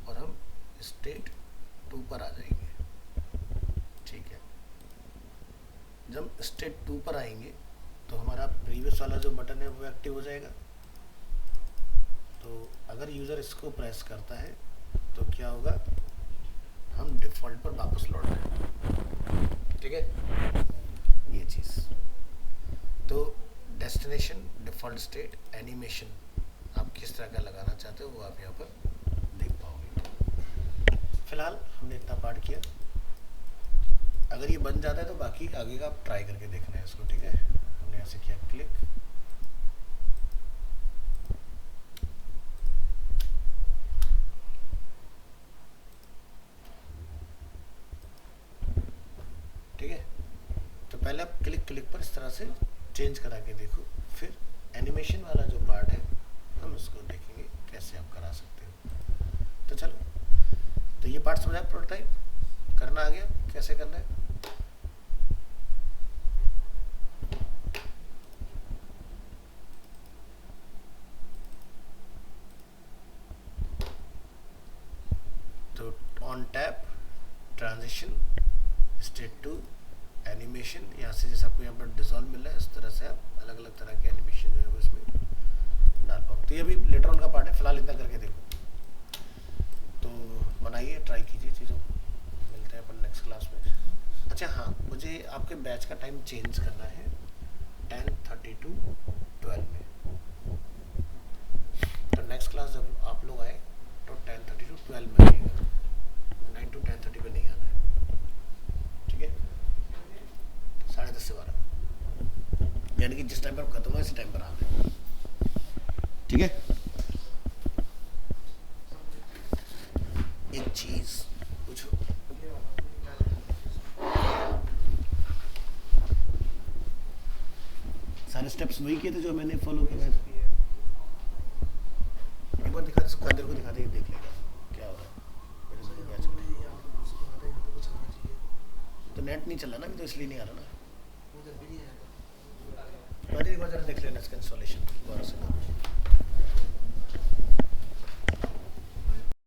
और हम स्टेट 2 पर आ जाएंगे, ठीक है। जब स्टेट 2 पर आएंगे तो हमारा प्रीवियस वाला जो बटन है वो एक्टिव हो जाएगा। तो अगर यूज़र इसको प्रेस करता है तो क्या होगा, हम डिफ़ॉल्ट पर वापस लौट जाएंगे, ठीक है, ये चीज़। तो डेस्टिनेशन, डिफ़ॉल्ट स्टेट, एनिमेशन आप किस तरह का लगाना चाहते हो वो आप यहाँ पर देख पाओगे। फिलहाल हमने इतना पार्ट किया, अगर ये बन जाता है तो बाकी आगे का आप ट्राई करके देखना है इसको, ठीक है। हमने ऐसे किया क्लिक, ठीक है। तो पहले आप क्लिक क्लिक पर इस तरह से चेंज करा के देखो, फिर एनिमेशन वाला जो पार्ट है हम उसको देखेंगे कैसे आप करा सकते हो। तो चलो, तो ये पार्ट समझा, प्रोटोटाइप करना आ गया, कैसे करना है। तो on tap transition state 2 animation, यहाँ से जैसे आपको यहाँ पर डिज़ोल्व मिल रहा है इस तरह से आप अलग अलग तरह के एनिमेशन जो है वो इसमें डाल पाओ। तो ये भी लेटर ऑन का पार्ट है, फिलहाल इतना करके देखो। तो बनाइए, ट्राई कीजिए चीज़ों को, मिलते हैं अपन नेक्स्ट क्लास में। अच्छा हाँ, मुझे आपके बैच का टाइम चेंज करना है 10:30 to 12 में। तो नेक्स्ट क्लास जब आप लोग आए तो 10:30 to 12 में आइएगा, 9 to 10:30 पे नहीं आना है, ठीक है। 10:30 से 12, यानी कि जिस टाइम पर खत्म हो इसी टाइम पर आना है, ठीक है। एक चीज पूछो, सारे स्टेप्स वही किए थे जो मैंने फॉलो किया। एक बार दिखा, इसको कादिर को दिखा दे, देख लेगा क्या हो रहा है। तो नेट नहीं चल रहा ना अभी, तो इसलिए नहीं आ रहा ना। कादिर एक बार जरा देख लेना इसका इंस्टॉलेशन दोबारा से।